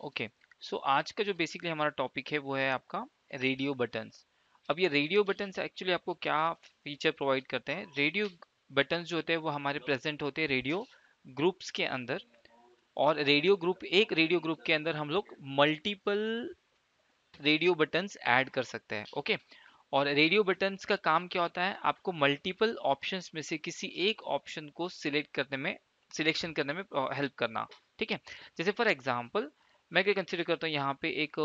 Okay, सो आज का जो बेसिकली हमारा टॉपिक है वो है आपका रेडियो बटन्स। अब ये रेडियो बटन्स एक्चुअली आपको क्या फीचर प्रोवाइड करते हैं? रेडियो बटन्स जो होते हैं वो हमारे प्रेजेंट होते हैं रेडियो ग्रुप्स के अंदर। और रेडियो ग्रुप, एक रेडियो ग्रुप के अंदर हम लोग मल्टीपल रेडियो बटन्स ऐड कर सकते हैं। ओके, और रेडियो बटन्स का काम क्या होता है? आपको मल्टीपल ऑप्शंस में से किसी एक ऑप्शन को सिलेक्शन करने में हेल्प करना। ठीक है, जैसे फॉर एग्जांपल मैं क्या कंसिडर करता हूँ यहाँ पे एक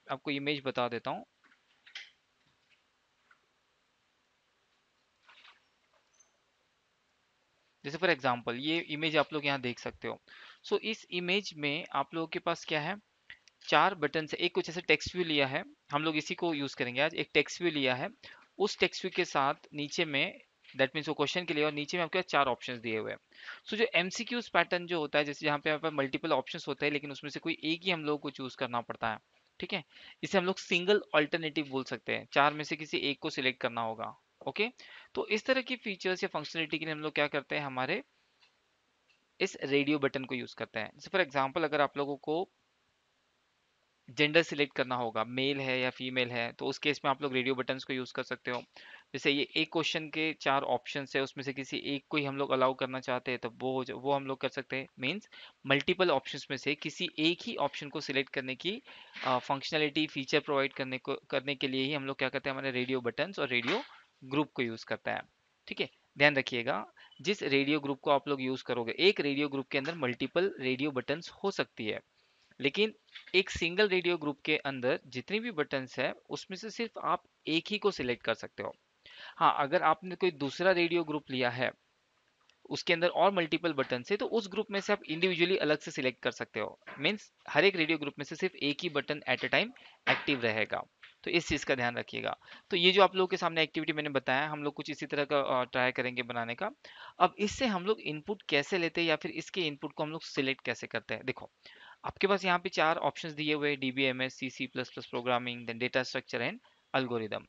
आपको इमेज बता देता हूँ। जैसे फॉर एग्जांपल ये इमेज आप लोग यहाँ देख सकते हो। सो इस इमेज में आप लोगों के पास क्या है? चार बटन से एक कुछ ऐसे टेक्स्ट व्यू लिया है। हम लोग इसी को यूज करेंगे आज। एक टेक्स्ट व्यू लिया है, उस टेक्स्ट व्यू के साथ नीचे में, दैट मीन्स वो क्वेश्चन के लिए, और नीचे में आपके पास चार ऑप्शंस दिए हुए हैं। सो जो एमसीक्यूज पैटर्न जो होता है, जैसे यहाँ पे यहाँ पे मल्टीपल ऑप्शंस होते हैं लेकिन उसमें से कोई एक ही हम लोग को चूज करना पड़ता है। ठीक है, इसे हम लोग सिंगल ऑल्टरनेटिव बोल सकते हैं, चार में से किसी एक को सिलेक्ट करना होगा। ओके, तो इस तरह की फीचर्स या फंक्शनलिटी के लिए हम लोग क्या करते हैं, हमारे इस रेडियो बटन को यूज करते हैं। जैसे फॉर एग्जांपल अगर आप लोगों को जेंडर सिलेक्ट करना होगा, मेल है या फीमेल है, तो उस केस में आप लोग रेडियो बटन्स को यूज कर सकते हो। जैसे ये एक क्वेश्चन के चार ऑप्शंस है, उसमें से किसी एक को ही हम लोग अलाउ करना चाहते हैं, तो वो हम लोग कर सकते हैं। मींस मल्टीपल ऑप्शंस में से किसी एक ही ऑप्शन को सिलेक्ट करने की फंक्शनलिटी फीचर प्रोवाइड करने के लिए ही हम लोग क्या करते हैं, हमारे रेडियो बटन्स और रेडियो ग्रुप को यूज करते हैं। ठीक है, ध्यान रखिएगा, जिस रेडियो ग्रुप को आप लोग यूज करोगे, एक रेडियो ग्रुप के अंदर मल्टीपल रेडियो बटन्स हो सकती है, लेकिन एक सिंगल रेडियो ग्रुप के अंदर जितनी भी बटन्स है उसमें से सिर्फ आप एक ही को सिलेक्ट कर सकते हो। हाँ, अगर आपने कोई दूसरा रेडियो ग्रुप लिया है, उसके अंदर और मल्टीपल बटन है, तो उस ग्रुप में से आप इंडिविजुअली अलग से सिलेक्ट कर सकते हो। मीन्स हर एक रेडियो ग्रुप में से सिर्फ एक ही button at a time active रहेगा। तो इस चीज का ध्यान रखिएगा। तो ये जो आप लोगों के सामने एक्टिविटी मैंने बताया, हम लोग कुछ इसी तरह का ट्राई करेंगे बनाने का। अब इससे हम लोग इनपुट कैसे लेते हैं या फिर इसके इनपुट को हम लोग सिलेक्ट कैसे करते हैं? देखो, आपके पास यहाँ पे चार ऑप्शंस दिए हुए हैं, DBMS, C C plus plus programming, then data structure and algorithm.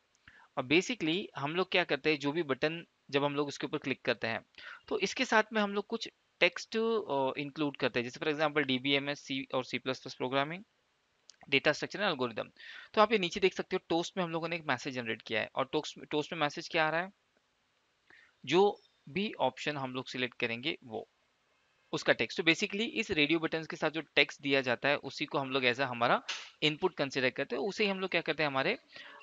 और बेसिकली हम लोग क्या करते हैं, जो भी बटन जब हम लोग उसके ऊपर क्लिक करते हैं, तो इसके साथ में हम लोग कुछ टेक्स्ट इंक्लूड करते हैं। जैसे फॉर एग्जांपल डीबीएमएस, सी और C plus plus programming, data structure and algorithm. तो आप ये नीचे देख सकते हो, टोस्ट में हम लोगों ने एक मैसेज जनरेट किया है, और टोस्ट में मैसेज क्या आ रहा है? जो भी ऑप्शन हम लोग सिलेक्ट करेंगे वो उसका टेक्स्ट। तो बेसिकली इस रेडियो बटन्स के साथ जो टेक्स्ट दिया जाता है उसी को हम लोग एज अ हमारा इनपुट कंसिडर करते हैं। उसे ही हम लोग क्या करते हैं, हमारे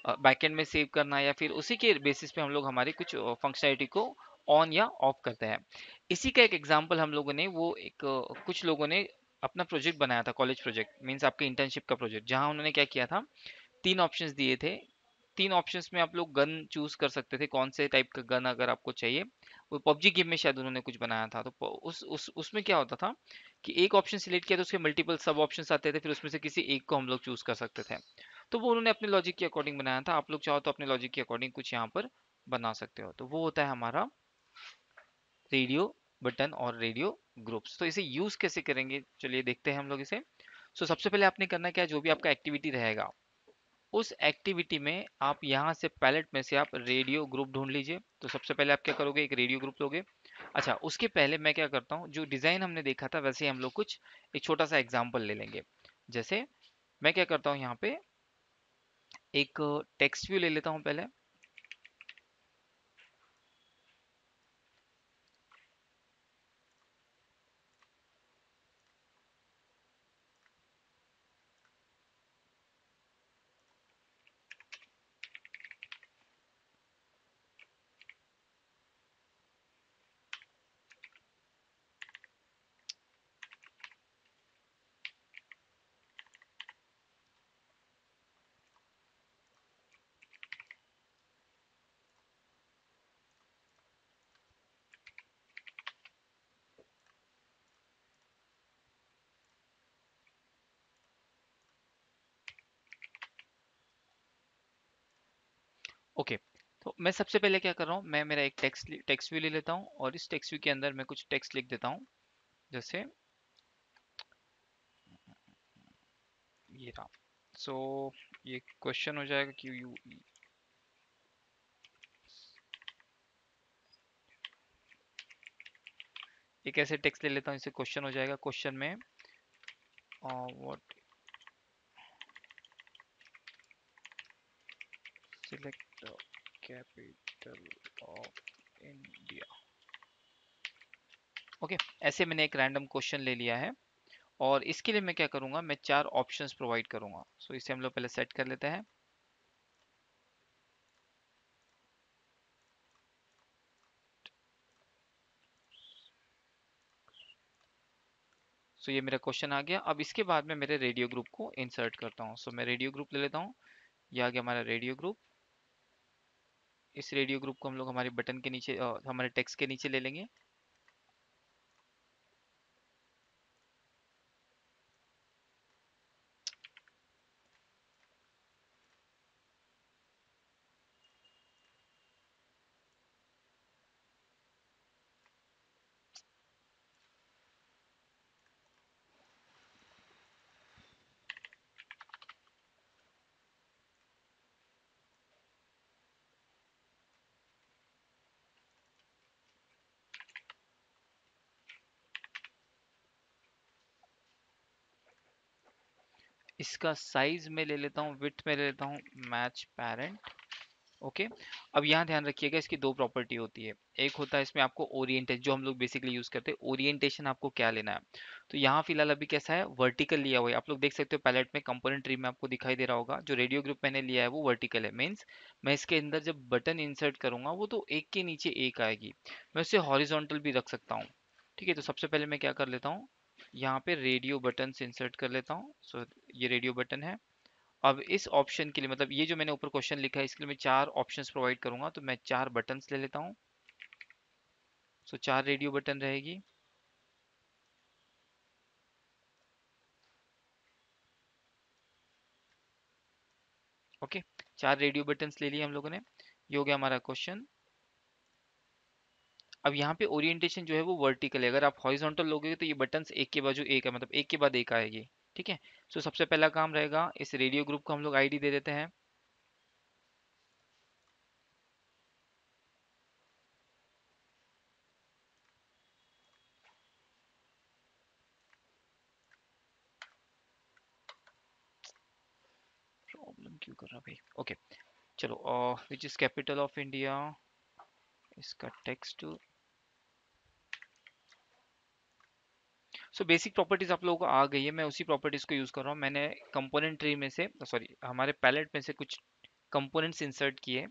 बैकएंड में सेव करना, या फिर उसी के बेसिस पे हम लोग हमारी कुछ फंक्शनलिटी को ऑन या ऑफ करते हैं। इसी का एक एग्जांपल हम लोगों ने, वो एक कुछ लोगों ने अपना प्रोजेक्ट बनाया था, कॉलेज प्रोजेक्ट मींस आपके इंटर्नशिप का प्रोजेक्ट, जहां उन्होंने क्या किया था, तीन ऑप्शंस दिए थे। तीन ऑप्शंस में आप लोग गन चूज कर सकते थे, कौन से टाइप का गन अगर आपको चाहिए। वो पबजी गेम में शायद उन्होंने कुछ बनाया था। तो उसमें क्या होता था कि एक ऑप्शन सिलेक्ट किया तो उसके मल्टीपल सब ऑप्शंस आते थे, फिर उसमें से किसी एक को हम लोग चूज कर सकते थे। तो वो उन्होंने अपने लॉजिक के अकॉर्डिंग बनाया था। आप लोग चाहो तो अपने लॉजिक के अकॉर्डिंग कुछ यहाँ पर बना सकते हो। तो वो होता है हमारा रेडियो बटन और रेडियो ग्रुप्स। तो इसे यूज कैसे करेंगे, चलिए देखते हैं हम लोग इसे। सबसे पहले आपने करना क्या है, जो भी आपका एक्टिविटी रहेगा, उस एक्टिविटी में आप यहाँ से पैलेट में से आप रेडियो ग्रुप ढूंढ लीजिए। तो सबसे पहले आप क्या करोगे, एक रेडियो ग्रुप लोगे। अच्छा, उसके पहले मैं क्या करता हूँ, जो डिजाइन हमने देखा था वैसे ही हम लोग कुछ एक छोटा सा एग्जांपल ले लेंगे। जैसे मैं क्या करता हूँ, यहाँ पे एक टेक्स्ट व्यू ले लेता हूँ पहले। ओके, तो मैं सबसे पहले क्या कर रहा हूँ, मैं मेरा एक टेक्स्ट व्यू ले लेता हूँ, और इस टेक्स्ट व्यू के अंदर मैं कुछ टेक्स्ट लिख देता हूँ। जैसे ये रहा। सो ये क्वेश्चन हो जाएगा कि यू, एक ऐसे टेक्स्ट ले लेता हूँ, इसे क्वेश्चन हो जाएगा। क्वेश्चन में what select capital of India. Okay, ऐसे मैंने एक रैंडम क्वेश्चन ले लिया है और इसके लिए मैं क्या करूंगा, मैं चार ऑप्शंस प्रोवाइड करूंगा। सो इसे हम लोग पहले सेट कर लेते हैं। सो ये मेरा क्वेश्चन आ गया। अब इसके बाद मैं मेरे रेडियो ग्रुप को इंसर्ट करता हूँ। सो मैं रेडियो ग्रुप ले लेता हूँ। ये आ गया हमारा रेडियो ग्रुप। इस रेडियो ग्रुप को हम लोग हमारे बटन के नीचे हमारे टेक्स्ट के नीचे ले लेंगे। इसका साइज में ले लेता हूँ, विड्थ में ले लेता हूँ मैच पेरेंट। ओके। अब यहाँ ध्यान रखिएगा, इसकी दो प्रॉपर्टी होती है। एक होता है इसमें आपको ओरिएंटेशन, जो हम लोग बेसिकली यूज करते हैं, ओरिएंटेशन आपको क्या लेना है। तो यहाँ फिलहाल अभी कैसा है, वर्टिकल लिया हुआ है। आप लोग देख सकते हो पैलेट में, कंपोनेंट ट्री में आपको दिखाई दे रहा होगा। जो रेडियो ग्रुप मैंने लिया है वो वर्टिकल है। मीन्स मैं इसके अंदर जब बटन इंसर्ट करूंगा वो तो एक के नीचे एक आएगी। मैं उसे हॉरिजॉन्टल भी रख सकता हूँ। ठीक है, तो सबसे पहले मैं क्या कर लेता हूँ, यहाँ पे रेडियो बटन इंसर्ट कर लेता हूँ। सो ये रेडियो बटन है। अब इस ऑप्शन के लिए, मतलब ये जो मैंने ऊपर क्वेश्चन लिखा है, इसके लिए मैं चार ऑप्शंस प्रोवाइड करूंगा। तो मैं चार बटन्स ले लेता हूँ। सो चार रेडियो बटन रहेगी। ओके, चार रेडियो बटन्स ले लिए हम लोगों ने। ये हो गया हमारा क्वेश्चन। अब यहाँ पे ओरिएंटेशन जो है वो वर्टिकल है। अगर आप हॉरिजॉन्टल लोगे तो ये बटन्स एक के बाजू एक है, मतलब एक के बाद एक आएगी। ठीक है। सो सबसे पहला काम रहेगा, इस रेडियो ग्रुप को हम लोग आईडी दे देते हैं। प्रॉब्लम क्यों कर रहा भाई। ओके, चलो। Which is capital of India, इसका टेक्स्ट। सो बेसिक प्रॉपर्टीज आप लोगों को आ गई है। मैं उसी प्रॉपर्टीज को यूज कर रहा हूँ। मैंने कंपोनेंट ट्री में से, सॉरी, हमारे पैलेट में से कुछ कंपोनेंट्स इंसर्ट किए।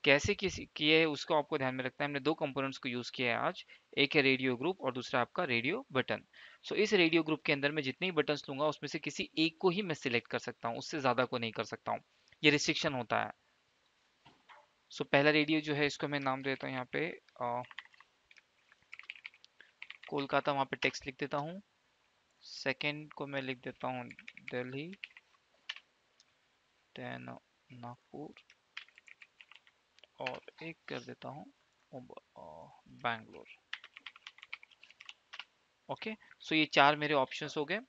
कैसे किसी किए है उसको आपको ध्यान में रखना है। हमने दो कंपोनेंट्स को यूज किया है आज। एक है रेडियो ग्रुप और दूसरा आपका रेडियो बटन। सो इस रेडियो ग्रुप के अंदर मैं जितने ही बटन्स लूंगा उसमें से किसी एक को ही मैं सिलेक्ट कर सकता हूँ, उससे ज्यादा को नहीं कर सकता हूँ। ये रिस्ट्रिक्शन होता है। सो पहला रेडियो जो है इसको मैं नाम देता हूँ यहाँ पे कोलकाता, वहाँ पे टेक्स्ट लिख देता हूँ। सेकंड को मैं लिख देता हूँ दिल्ली, देन नागपुर, और एक कर देता हूँ बैंगलोर। ओके। सो ये चार मेरे ऑप्शंस हो गए।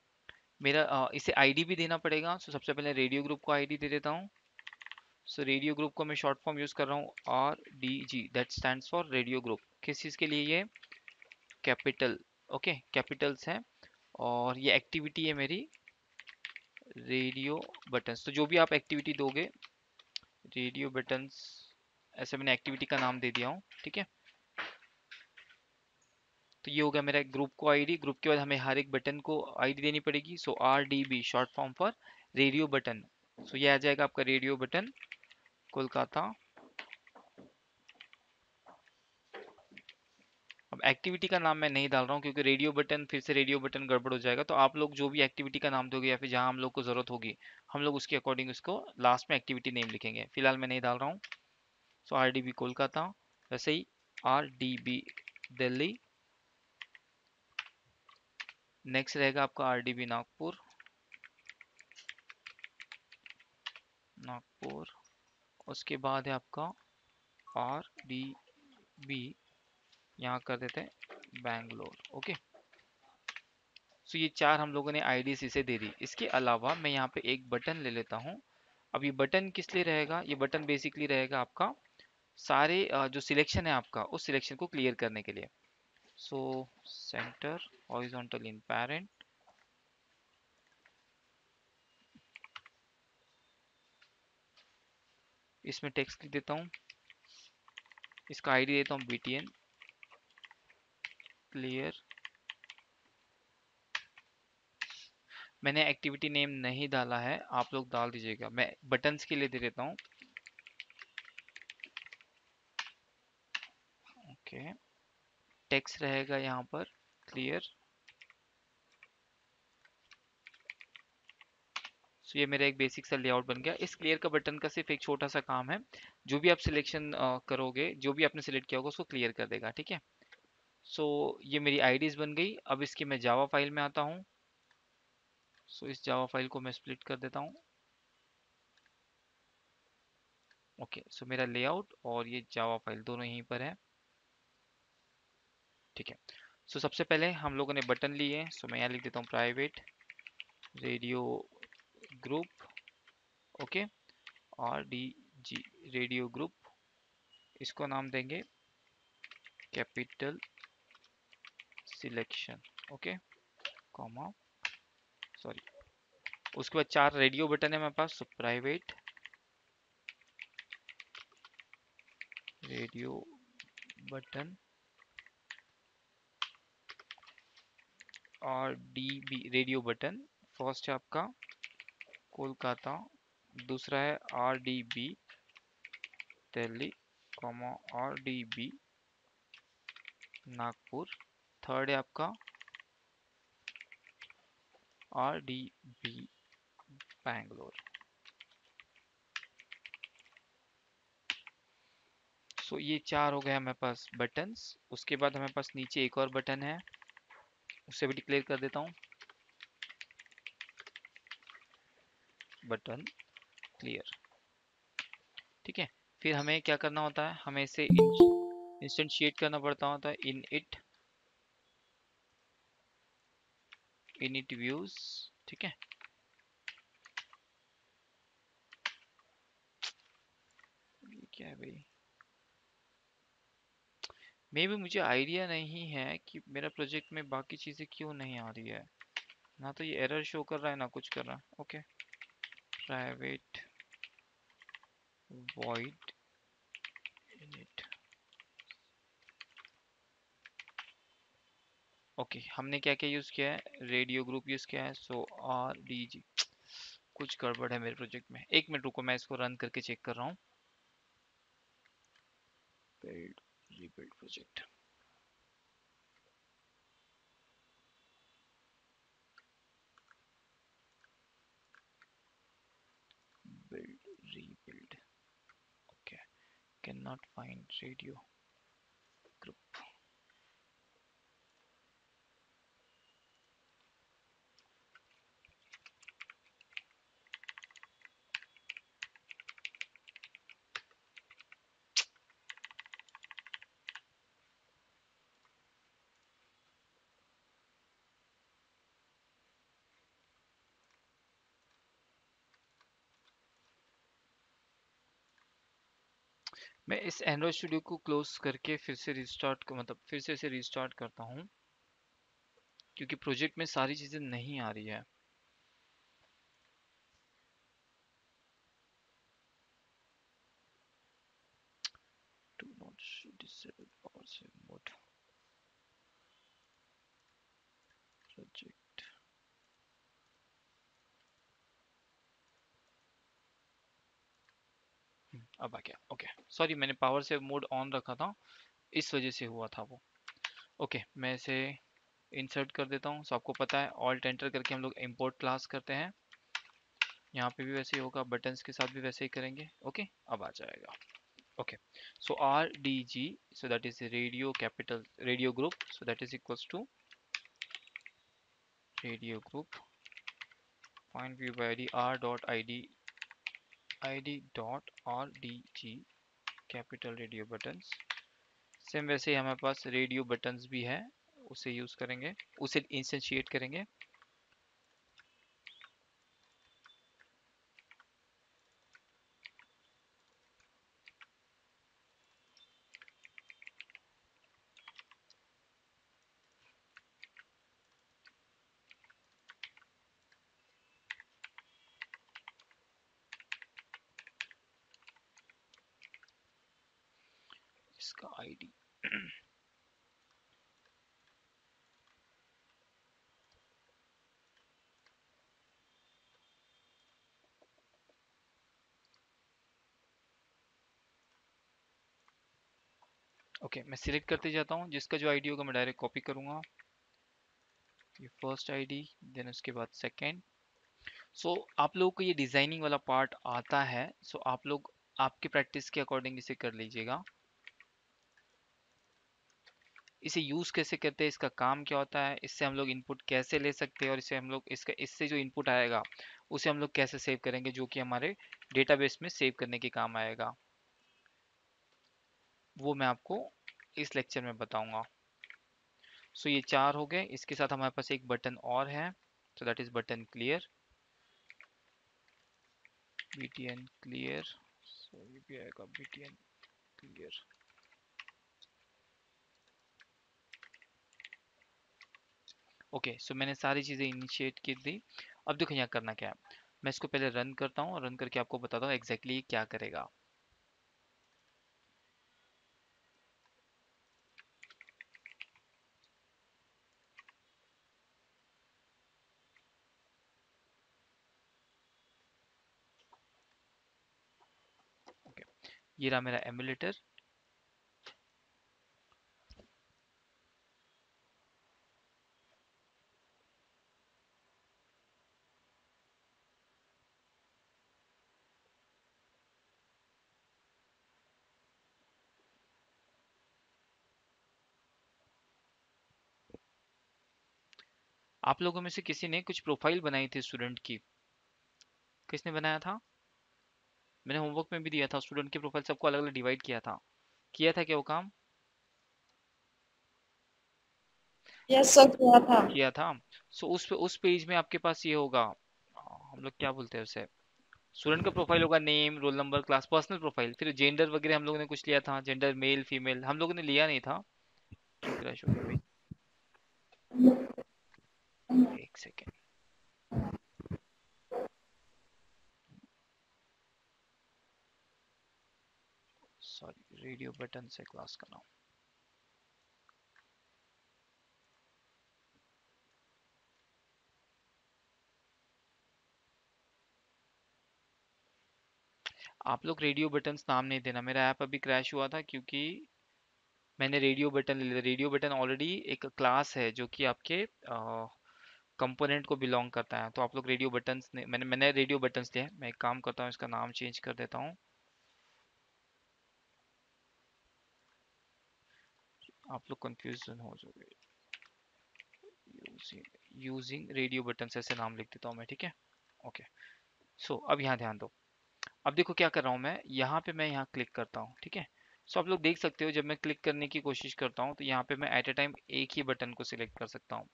मेरा इसे आईडी भी देना पड़ेगा। सो सबसे पहले रेडियो ग्रुप को आईडी दे देता हूँ। सो रेडियो ग्रुप को मैं शॉर्ट फॉर्म यूज कर रहा हूँ RDG, that stands for radio group. किस चीज़ के लिए, ये कैपिटल। ओके, कैपिटल्स हैं। और ये एक्टिविटी है मेरी रेडियो बटन्स। तो जो भी आप एक्टिविटी दोगे, रेडियो बटन्स, ऐसे मैंने एक्टिविटी का नाम दे दिया हूँ। ठीक है। तो ये हो गया मेरा ग्रुप को आईडी। ग्रुप के बाद हमें हर एक बटन को आईडी देनी पड़ेगी। So RDB short form for radio button. So ये आ जाएगा आपका रेडियो बटन कोलकाता। अब एक्टिविटी का नाम मैं नहीं डाल रहा हूँ क्योंकि रेडियो बटन फिर से रेडियो बटन गड़बड़ हो जाएगा। तो आप लोग जो भी एक्टिविटी का नाम दोगे या फिर जहाँ हम लोग को जरूरत होगी, हम लोग उसके अकॉर्डिंग उसको लास्ट में एक्टिविटी नेम लिखेंगे। फिलहाल मैं नहीं डाल रहा हूँ। सो RDB कोलकाता, वैसे ही RDB दिल्ली। नेक्स्ट रहेगा आपका RDB नागपुर, नागपुर। उसके बाद है आपका RDB, यहाँ कर देते हैं बैंगलोर। ओके। सो ये चार हम लोगों ने आईडीज इसे दे दी। इसके अलावा मैं यहाँ पे एक बटन ले लेता हूँ। अब ये बटन किस लिए रहेगा, ये बटन बेसिकली रहेगा आपका सारे जो सिलेक्शन है आपका, उस सिलेक्शन को क्लियर करने के लिए। सो सेंटर हॉरिजॉन्टल इन पेरेंट, इसमें टेक्स्ट लिख देता हूँ, इसका आईडी देता हूँ btn क्लियर। मैंने एक्टिविटी नेम नहीं डाला है, आप लोग डाल दीजिएगा। मैं बटन्स के लिए दे देता हूँ। ओके, टेक्स्ट रहेगा यहाँ पर क्लियर। सो ये मेरा एक बेसिक सा लेआउट बन गया। इस क्लियर का बटन का सिर्फ एक छोटा सा काम है, जो भी आप सिलेक्शन करोगे, जो भी आपने सिलेक्ट किया होगा उसको क्लियर कर देगा, ठीक है। सो ये मेरी आईडीज बन गई। अब इसकी मैं जावा फाइल में आता हूँ। सो इस जावा फाइल को मैं स्प्लिट कर देता हूँ। ओके, सो मेरा लेआउट और ये जावा फाइल दोनों यहीं पर है, ठीक है। सो सबसे पहले हम लोगों ने बटन लिए, सो मैं यहाँ लिख देता हूँ private radio group. Okay, RDG radio group, इसको नाम देंगे capital selection. Okay, comma, sorry. उसके बाद 4 रेडियो बटन है मेरे पास, सो प्राइवेट रेडियो बटन और DB रेडियो बटन। फर्स्ट है आपका कोलकाता, दूसरा है RDB Delhi, comma RDB Nagpur, third है आपका RDB बैंगलोर। सो ये 4 हो गया हमारे पास बटन्स। उसके बाद हमारे पास नीचे एक और बटन है, उसे भी डिक्लेयर कर देता हूँ, बटन क्लियर, ठीक है। फिर हमें क्या करना होता है, हमें इसे इंस्टेंशिएट करना पड़ता होता है इन इट व्यूज, ठीक है। ये क्या है भाई, मे भी मुझे आइडिया नहीं है कि मेरा प्रोजेक्ट में बाकी चीज़ें क्यों नहीं आ रही है। ना तो ये एरर शो कर रहा है, ना कुछ कर रहा है। Okay, private void init. Okay, हमने क्या क्या यूज़ किया है, रेडियो ग्रुप यूज़ किया है, सो RDG। कुछ गड़बड़ है मेरे प्रोजेक्ट में, एक मिनट रुको, मैं इसको रन करके चेक कर रहा हूँ। Build rebuild project, build rebuild. Okay, can not find radio group. मैं इस एंड्रॉइड स्टूडियो को क्लोज करके फिर से रिस्टार्ट, मतलब फिर से इसे रिस्टार्ट करता हूँ, क्योंकि प्रोजेक्ट में सारी चीज़ें नहीं आ रही है। Do not disable power save mode project। अब आ गया। ओके, सॉरी, मैंने पावर सेव मोड ऑन रखा था, इस वजह से हुआ था वो। ओके, मैं इसे इंसर्ट कर देता हूँ। सो आपको पता है ऑल्ट एंटर करके हम लोग इंपोर्ट क्लास करते हैं, यहाँ पे भी वैसे ही होगा, बटन्स के साथ भी वैसे ही करेंगे। ओके, अब आ जाएगा। Okay, so RDG, so that is radio capital radio group, so that is equals to radio group find view by id r dot id dot RDG capital radio buttons. Same वैसे ही हमारे पास radio buttons भी है, उसे use करेंगे, उसे instantiate करेंगे। इसका ID okay, मैं सिलेक्ट करते जाता हूँ, जिसका जो आईडी होगा मैं डायरेक्ट कॉपी करूंगा। ये फर्स्ट आईडी, देन उसके बाद सेकंड। सो आप लोगों को ये डिजाइनिंग वाला पार्ट आता है, सो आप लोग आपके प्रैक्टिस के अकॉर्डिंग इसे कर लीजिएगा। इसे यूज कैसे करते हैं, इसका काम क्या होता है, इससे हम लोग इनपुट कैसे ले सकते हैं, और इसे हम लोग इससे जो इनपुट आएगा उसे हम लोग कैसे सेव करेंगे, जो कि हमारे डेटाबेस में सेव करने के काम आएगा, वो मैं आपको इस लेक्चर में बताऊंगा। सो ये चार हो गए, इसके साथ हमारे पास एक बटन और है, so that is button clear, btn clear. So ये भी आएगा btn क्लियर। ओके, सो मैंने सारी चीजें इनिशिएट की दी। अब देखो यहाँ करना क्या है, मैं इसको पहले रन करता हूँ, रन करके आपको बताता हूँ एग्जैक्टली क्या करेगा। ओके, ये रहा मेरा एमुलेटर। आप लोगों में से किसी ने कुछ प्रोफाइल बनाई थी स्टूडेंट की, किसने बनाया था? मैंने होमवर्क में भी दिया था, स्टूडेंट की प्रोफाइल सबको अलग अलग डिवाइड किया था क्या वो काम? यस सर, किया था। किया था। सो उस पेज में आपके पास ये होगा, हम लोग क्या बोलते हैं उसे, स्टूडेंट का प्रोफाइल होगा, name, roll number, class, personal profile, फिर जेंडर वगैरह हम लोगों ने कुछ लिया था, जेंडर मेल फीमेल हम लोगों ने लिया नहीं था। क्यों क्रैश हो गया भाई, एक सेकेंड, सॉरी, रेडियो बटन से क्लास का नाम। आप लोग रेडियो बटन्स नाम नहीं देना, मेरा ऐप अभी क्रैश हुआ था क्योंकि मैंने रेडियो बटन ले लिया। रेडियो बटन ऑलरेडी एक क्लास है जो कि आपके कंपोनेंट को बिलोंग करता है, तो आप लोग रेडियो बटन्स ने मैंने रेडियो बटन्स लिया है। मैं एक काम करता हूँ, इसका नाम चेंज कर देता हूँ, आप लोग कंफ्यूजन हो जाओगे। यूजिंग रेडियो बटन ऐसे नाम लिख देता हूँ मैं, ठीक है। ओके, सो अब यहाँ ध्यान दो। अब देखो क्या कर रहा हूँ मैं, यहाँ पे मैं यहाँ क्लिक करता हूँ, ठीक है। सो आप लोग देख सकते हो जब मैं क्लिक करने की कोशिश करता हूँ तो यहाँ पे मैं एट ए टाइम एक ही बटन को सिलेक्ट कर सकता हूँ।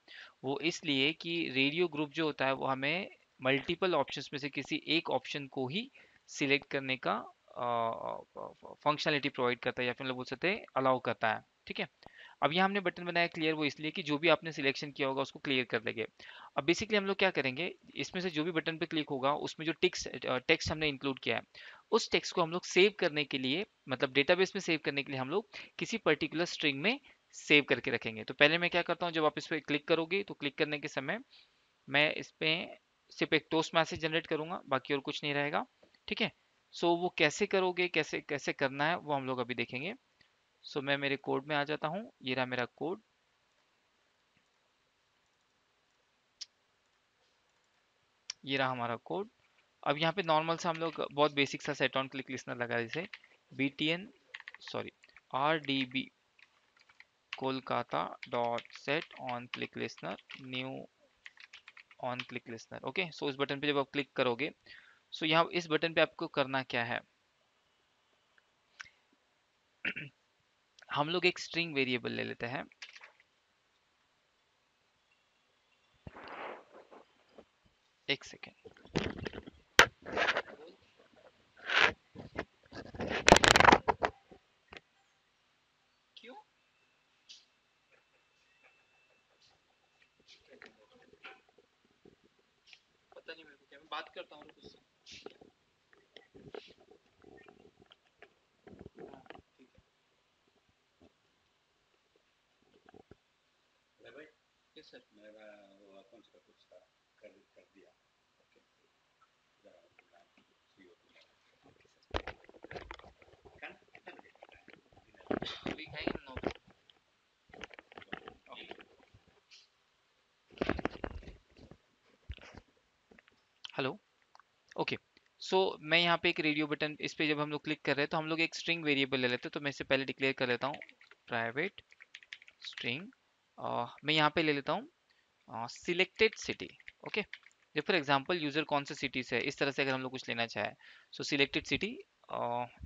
वो इसलिए कि रेडियो ग्रुप जो होता है वो हमें मल्टीपल ऑप्शंस में से किसी एक ऑप्शन को ही सिलेक्ट करने का फंक्शनलिटी प्रोवाइड करता है, या फिर लोग बोल सकते हैं अलाउ करता है, ठीक है। अब यहाँ हमने बटन बनाया क्लियर, वो इसलिए कि जो भी आपने सिलेक्शन किया होगा उसको क्लियर कर देंगे। अब बेसिकली हम लोग क्या करेंगे, इसमें से जो भी बटन पे क्लिक होगा उसमें जो टेक्स्ट हमने इंक्लूड किया है, उस टेक्स्ट को हम लोग सेव करने के लिए, मतलब डेटाबेस में सेव करने के लिए हम लोग किसी पर्टिकुलर स्ट्रिंग में सेव करके रखेंगे। तो पहले मैं क्या करता हूँ, जब आप इस पर क्लिक करोगे तो क्लिक करने के समय मैं इस पे सिर्फ एक टोस्ट मैसेज जनरेट करूंगा, बाकी और कुछ नहीं रहेगा, ठीक है। सो वो कैसे करोगे, कैसे कैसे करना है वो हम लोग अभी देखेंगे। सो मैं मेरे कोड में आ जाता हूँ, ये रहा मेरा कोड, ये रहा हमारा कोड। अब यहाँ पे नॉर्मल सा हम लोग बहुत बेसिक सा सेट ऑन क्लिक लिसनर लगा, जैसे btn sorry rdb Kolkata dot set on click listener new on click listener. Okay, so इस बटन पे जब आप क्लिक करोगे, सो यहाँ इस बटन पे आपको करना क्या है, हम लोग एक स्ट्रिंग वेरिएबल ले लेते हैं। एक सेकेंड, क्यों पता नहीं मेरे को, क्या मैं बात करता हूँ उससे। हाँ, ठीक है। अभी खाएंगे ना 9 बजे। हेलो। ओके। सो मैं यहाँ पे एक रेडियो बटन इस पे जब हम लोग क्लिक कर रहे हैं तो हम लोग एक स्ट्रिंग वेरिएबल ले लेते हैं, तो मैं इससे पहले डिक्लेयर कर लेता हूँ प्राइवेट स्ट्रिंग। मैं यहाँ पे ले लेता हूँ सिलेक्टेड सिटी। ओके। जब फॉर एग्जांपल यूजर कौन से सिटी से है, इस तरह से अगर हम लोग कुछ लेना चाहे, सो सिलेक्टेड सिटी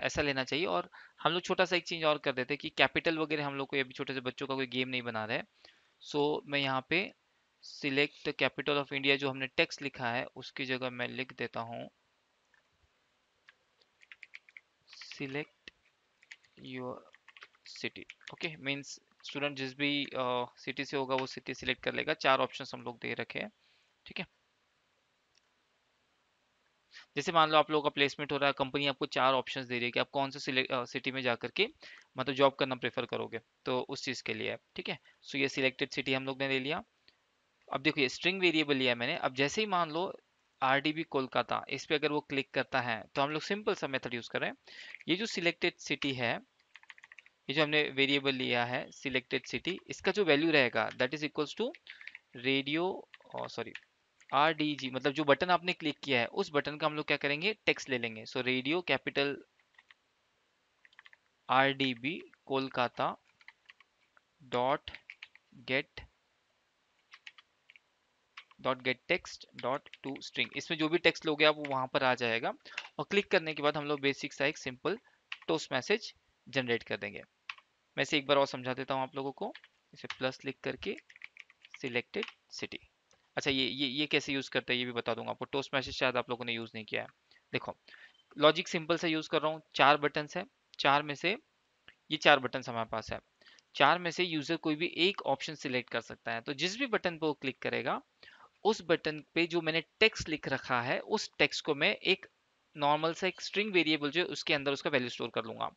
ऐसा लेना चाहिए। और हम लोग छोटा सा एक चेंज और कर देते हैं कि कैपिटल वगैरह हम लोग को अभी छोटे से बच्चों का कोई गेम नहीं बना रहे हैं। सो मैं यहाँ पे सिलेक्ट कैपिटल ऑफ इंडिया जो हमने टेक्स्ट लिखा है उसकी जगह मैं लिख देता हूँ select your city. Okay, means student जिस भी सिटी से होगा वो सिटी सिलेक्ट कर लेगा। चार ऑप्शंस हम लोग दे रखे हैं। ठीक है। जैसे मान लो आप लोगों का प्लेसमेंट हो रहा है, कंपनी आपको चार ऑप्शंस दे रही है कि आप कौन से सिटी में जाकर के मतलब जॉब करना प्रेफर करोगे, तो उस चीज़ के लिए है। ठीक है। सो ये सिलेक्टेड सिटी हम लोग ने ले लिया। अब देखो ये स्ट्रिंग वेरिएबल लिया है मैंने। अब जैसे ही मान लो आरडीबी कोलकाता इस पे अगर वो क्लिक करता है तो हम लोग सिंपल सा मेथड यूज कर रहे हैं। ये जो सिलेक्टेड सिटी है, ये जो हमने वेरिएबल लिया है सिलेक्टेड सिटी, इसका जो वैल्यू रहेगा that is equals to radio, sorry RDG, मतलब जो बटन आपने क्लिक किया है उस बटन का हम लोग क्या करेंगे टेक्स्ट ले लेंगे। So radio capital RDB Kolkata dot get text dot to string. इसमें जो भी टेक्स्ट लोगे आप वो वहां पर आ जाएगा। और क्लिक करने के बाद हम लोग बेसिक सा एक सिंपल टोस्ट मैसेज जनरेट कर देंगे। मैं इसे एक बार और समझा देता हूँ आप लोगों को। इसे प्लस लिख करके सिलेक्टेड सिटी। अच्छा ये कैसे यूज करते हैं ये भी बता दूंगा आपको। टोस्ट मैसेज शायद आप लोगों ने यूज नहीं किया है। देखो लॉजिक सिंपल से यूज कर रहा हूँ। चार बटन है, चार में से ये चार बटन हमारे पास है। चार में से यूजर कोई भी एक ऑप्शन सिलेक्ट कर सकता है। तो जिस भी बटन पे वो क्लिक करेगा उस बटन पे जो मैंने टेक्स्ट लिख रखा है उस टेक्स्ट को मैं एक नॉर्मल सा एक स्ट्रिंग वेरिएबल जो है उसके अंदर उसका वैल्यू स्टोर कर लूंगा।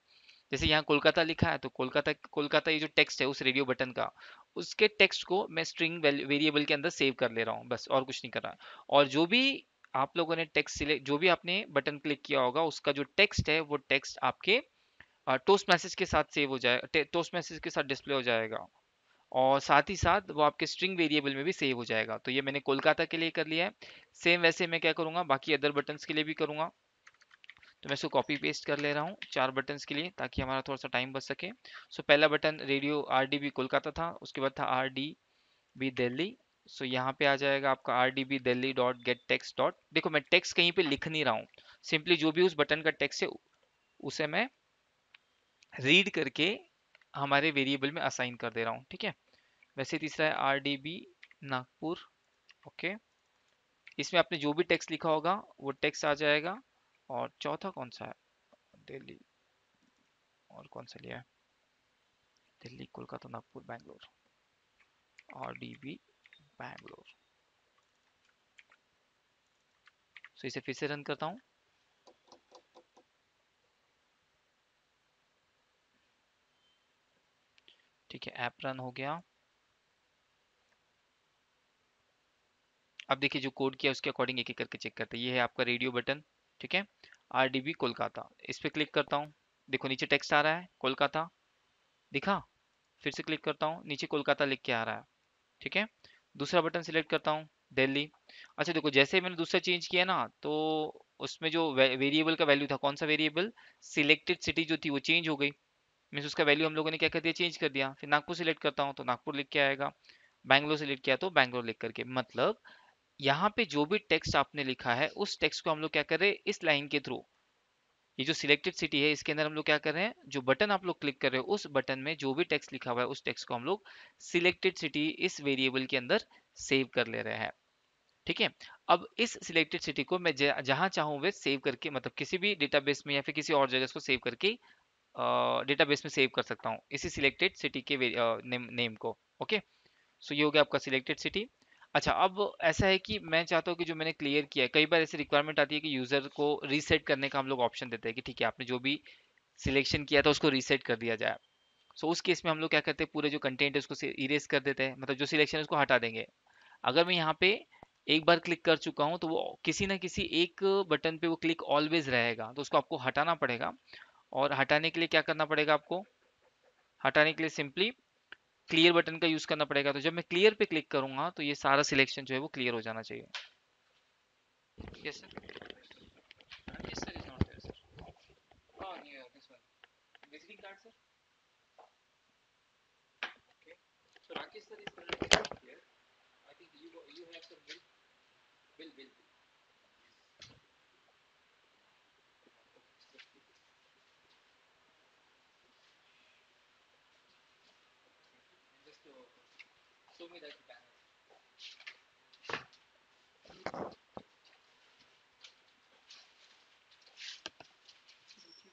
जैसे यहाँ कोलकाता लिखा है तो कोलकाता कोलकाता ये जो टेक्स्ट है उस रेडियो बटन का, उसके टेक्स्ट को मैं स्ट्रिंग वेरिएबल के अंदर सेव कर ले रहा हूँ, बस और कुछ नहीं कर रहा। और जो भी आप लोगों ने टेक्स्ट सिलेक्ट, जो भी आपने बटन क्लिक किया होगा उसका जो टेक्स्ट है वो टेक्स्ट आपके टोस्ट मैसेज के साथ सेव हो जाएगा, टोस्ट मैसेज के साथ डिस्प्ले हो जाएगा। और साथ ही साथ वो आपके स्ट्रिंग वेरिएबल में भी सेव हो जाएगा। तो ये मैंने कोलकाता के लिए कर लिया है। सेम वैसे मैं क्या करूंगा बाकी अदर बटन्स के लिए भी करूंगा। तो मैं इसको कॉपी पेस्ट कर ले रहा हूँ चार बटन्स के लिए ताकि हमारा थोड़ा सा टाइम बच सके। सो पहला बटन रेडियो RDB कोलकाता था, उसके बाद था RDB दिल्ली। सो यहाँ पे आ जाएगा आपका RDB Delhi dot get text dot. देखो मैं टेक्स्ट कहीं पे लिख नहीं रहा हूँ, सिंपली जो भी उस बटन का टेक्स्ट है उसे मैं रीड करके हमारे वेरिएबल में असाइन कर दे रहा हूँ। ठीक है। वैसे तीसरा है RDB नागपुर। ओके। इसमें आपने जो भी टेक्स्ट लिखा होगा वो टेक्स्ट आ जाएगा। और चौथा कौन सा है, दिल्ली, और कौन सा लिया है, दिल्ली कोलकाता नागपुर बैंगलोर, RDB बैंगलोर। सो इसे फिर से रन करता हूँ। ठीक है, ऐप रन हो गया। अब देखिए जो कोड किया उसके अकॉर्डिंग एक एक करके चेक करते हैं। ये है आपका रेडियो बटन। ठीक है। RDB कोलकाता, इस पे क्लिक करता हूँ। देखो नीचे टेक्स्ट आ रहा है कोलकाता, दिखा। फिर से क्लिक करता हूँ, नीचे कोलकाता लिख के आ रहा है। ठीक है। दूसरा बटन सिलेक्ट करता हूँ, दिल्ली। अच्छा देखो जैसे ही मैंने दूसरा चेंज किया ना तो उसमें जो वेरिएबल का वैल्यू था, कौन सा वेरिएबल, सिलेक्टेड सिटी जो थी वो चेंज हो गई। मीन्स उसका वैल्यू हम लोगों ने क्या कर दिया, चेंज कर दिया। फिर नागपुर सिलेक्ट करता हूँ तो नागपुर लिख के आएगा। बैंगलोर सिलेक्ट किया तो बैंगलोर लिख करके, मतलब यहाँ पे जो भी टेक्स्ट आपने लिखा है उस टेक्स्ट को हम लोग क्या कर रहे हैं इस लाइन के थ्रू, ये जो सिलेक्टेड सिटी है इसके अंदर हम लोग क्या कर रहे हैं, जो बटन आप लोग क्लिक कर रहे हो उस बटन में जो भी टेक्स्ट लिखा हुआ है उस टेक्स्ट को हम लोग सिलेक्टेड सिटी इस वेरिएबल के अंदर सेव कर ले रहे हैं। ठीक है। अब इस सिलेक्टेड सिटी को मैं जहां चाहूँ वे सेव करके, मतलब किसी भी डेटाबेस में या फिर किसी और जगह इसको सेव करके डेटाबेस में सेव कर सकता हूँ इसी सिलेक्टेड सिटी के नेम को। ओके। सो ये हो गया आपका सिलेक्टेड सिटी। अच्छा अब ऐसा है कि मैं चाहता हूँ कि जो मैंने क्लियर किया है, कई बार ऐसी रिक्वायरमेंट आती है कि यूजर को रीसेट करने का हम लोग ऑप्शन देते हैं कि ठीक है आपने जो भी सिलेक्शन किया था उसको रीसेट कर दिया जाए। सो उस केस में हम लोग क्या करते हैं, पूरे जो कंटेंट है उसको इरेज कर देते हैं, मतलब जो सिलेक्शन है उसको हटा देंगे। अगर मैं यहाँ पे एक बार क्लिक कर चुका हूँ तो वो किसी ना किसी एक बटन पे वो क्लिक ऑलवेज रहेगा, तो उसको आपको हटाना पड़ेगा। और हटाने के लिए क्या करना पड़ेगा आपको, हटाने के लिए सिंपली क्लियर बटन का यूज करना पड़ेगा। तो जब मैं क्लियर पे क्लिक करूंगा तो ये सारा सिलेक्शन जो है वो क्लियर हो जाना चाहिए। Yes sir, yes sir, is not there sir. Oh, yeah, this one. Visiting card, sir. Okay. So Rakesh sir is currently not here. I think you have some bill. Just show me that banner.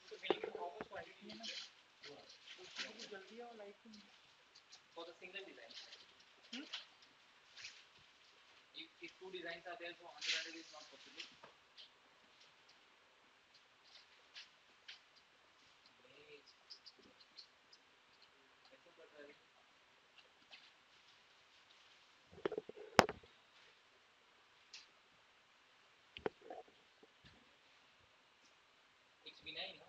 So will you how much quantity is there? For the single design. Hmm? If two designs are there, so 100 is not possible. It's vinyl, no?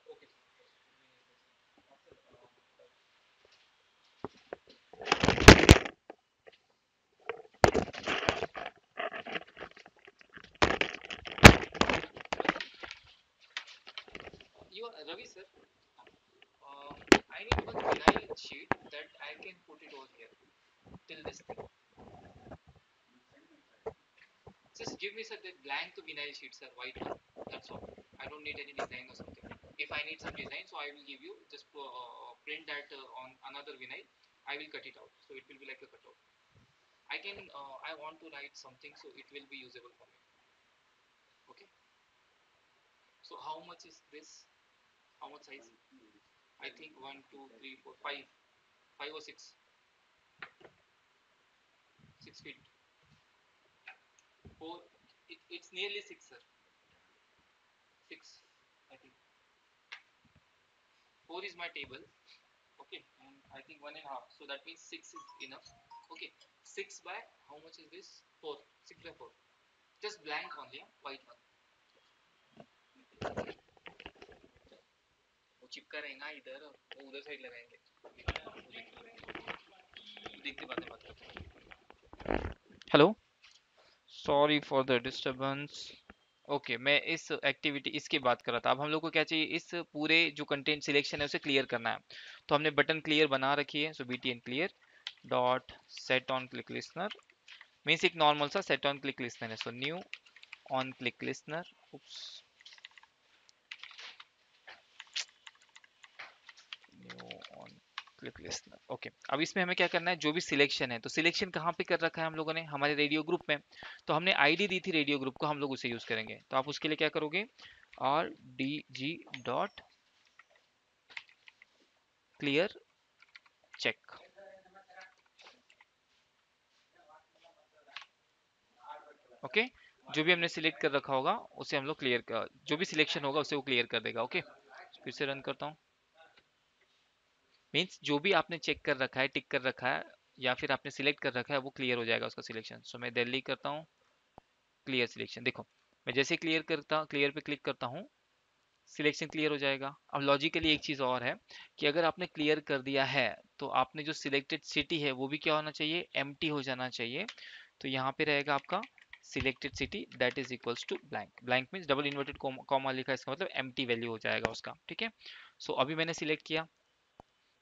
Okay. You are Ravi sir. I need one vinyl sheet that I can put it over here till this thing. Just give me sir the blank vinyl sheet, sir, white one. That's all. I don't need any design or something. If I need some design, so I will give you. Just print that on another vinyl. I will cut it out, so it will be like a cutout. I can. I want to write something, so it will be usable for me. Okay. So how much is this? How much size? I think 1, 2, 3, 4, 5, 5 or 6, 6 feet. 4. It's nearly 6, sir. 6. I think 4 is my table. Okay, and I think 1.5. So that means 6 is enough. Okay, 6 by how much is this? 4. 6 by 4. Just blank only, yeah? White one. वो चिपका रहेगा इधर, वो उधर side लगाएंगे, देखते बातें बात करते। Hello, sorry for the disturbance. Okay, मैं इस एक्टिविटी इसकी बात कर रहा था। अब हम लोग को क्या चाहिए, इस पूरे जो कंटेंट सिलेक्शन है उसे क्लियर करना है। तो हमने बटन क्लियर बना रखी है, सो btn clear dot set on click listener means एक नॉर्मल सा सेट ऑन क्लिक लिसनर है। So new on click listener, new on click listener. Okay, अब इसमें हमें क्या करना है, जो भी सिलेक्शन है, तो सिलेक्शन कहाँ पे कर रखा है हम लोगों ने, हमारे रेडियो ग्रुप में। तो हमने आईडी दी थी रेडियो ग्रुप को, हम लोग उसे यूज करेंगे। तो आप उसके लिए क्या करोगे, rdg dot clear check. Okay, जो भी हमने सिलेक्ट कर रखा होगा उसे हम लोग क्लियर कर, जो भी सिलेक्शन होगा उसे वो क्लियर कर देगा। ओके, फिर से रन करता हूँ। मीन्स जो भी आपने चेक कर रखा है, टिक कर रखा है, या फिर आपने सिलेक्ट कर रखा है, वो क्लियर हो जाएगा उसका सिलेक्शन। सो मैं दिल्ली करता हूँ, क्लियर सिलेक्शन। देखो, मैं जैसे क्लियर करता, क्लियर पे क्लिक करता हूँ, सिलेक्शन क्लियर हो जाएगा। अब लॉजिकली एक चीज और है कि अगर आपने क्लियर कर दिया है तो आपने जो सिलेक्टेड सिटी है वो भी क्या होना चाहिए, एम्प्टी हो जाना चाहिए। तो यहाँ पे रहेगा आपका selected city that is equals to blank. Blank means double inverted comma लिखा है, इसका मतलब एम्प्टी वैल्यू हो जाएगा उसका। ठीक है, सो अभी मैंने सिलेक्ट किया,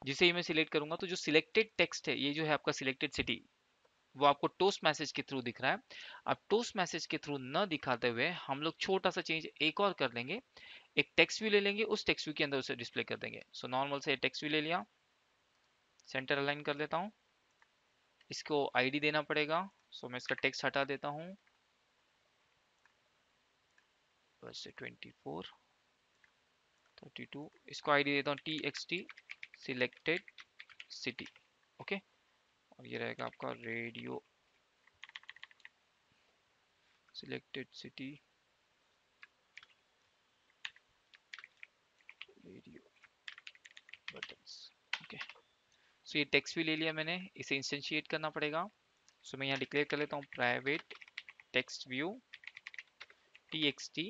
जिसे ही मैं सिलेक्ट करूंगा तो जो सिलेक्टेड टेक्स्ट है, ये जो है आपका सिलेक्टेड सिटी, वो आपको टोस्ट मैसेज के थ्रू दिख रहा है। अब टोस्ट मैसेज के थ्रू न दिखाते हुए हम लोग छोटा सा चेंज एक और कर लेंगे, एक टेक्स्ट व्यू ले लेंगे, उस टेक्स्ट व्यू के अंदर उसे डिस्प्ले कर देंगे। सो नॉर्मल से टेक्स्ट व्यू ले लिया, सेंटर अलाइन कर लेता हूँ, इसको आईडी देना पड़ेगा। सो मैं इसका टेक्स्ट हटा देता हूँ, बस 24 32, इसको आईडी देता हूँ txt सिलेक्टेड सिटी। ओके, और ये रहेगा आपका radio selected city radio buttons. Okay, so ये टेक्स्ट भी ले लिया मैंने, इसे इंस्टेंशिएट करना पड़ेगा। सो मैं यहाँ डिक्लेयर कर लेता हूँ प्राइवेट टेक्स्ट व्यू txt।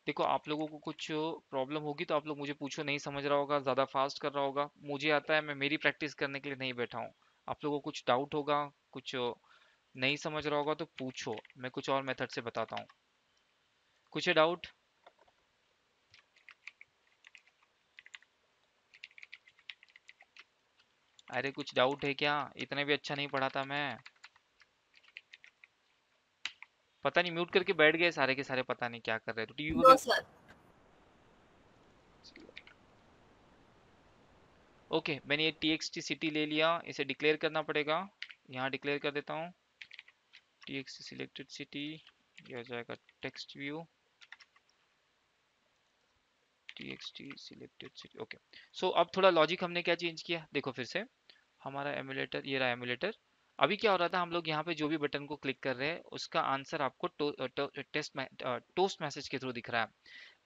देखो आप लोगों को कुछ प्रॉब्लम होगी तो आप लोग मुझे पूछो, नहीं समझ रहा होगा, ज़्यादा फास्ट कर रहा होगा, मुझे आता है, मैं मेरी प्रैक्टिस करने के लिए नहीं बैठा हूँ। आप लोगों को कुछ डाउट होगा, कुछ नहीं समझ रहा होगा तो पूछो, मैं कुछ और मेथड से बताता हूँ। कुछ है डाउट? अरे कुछ डाउट है क्या? इतने भी अच्छा नहीं पढ़ाता मैं। पता नहीं म्यूट करके बैठ गए सारे के सारे, पता नहीं क्या कर रहे, तो टीवी को नो भी। सर। ओके, मैंने ये txt सिटी ले लिया, इसे डिक्लेयर करना पड़ेगा। यहाँ डिक्लेयर कर देता हूँ txt सिलेक्टेड सिटी, ये हो जाएगा text view txt selected city. Okay, so अब थोड़ा लॉजिक हमने क्या चेंज किया, देखो फिर से। हमारा एमुलेटर, ये रहा एमुलेटर। अभी क्या हो रहा था, हम लोग यहाँ पे जो भी बटन को क्लिक कर रहे हैं उसका आंसर आपको टोस्ट मैसेज के थ्रू दिख रहा है।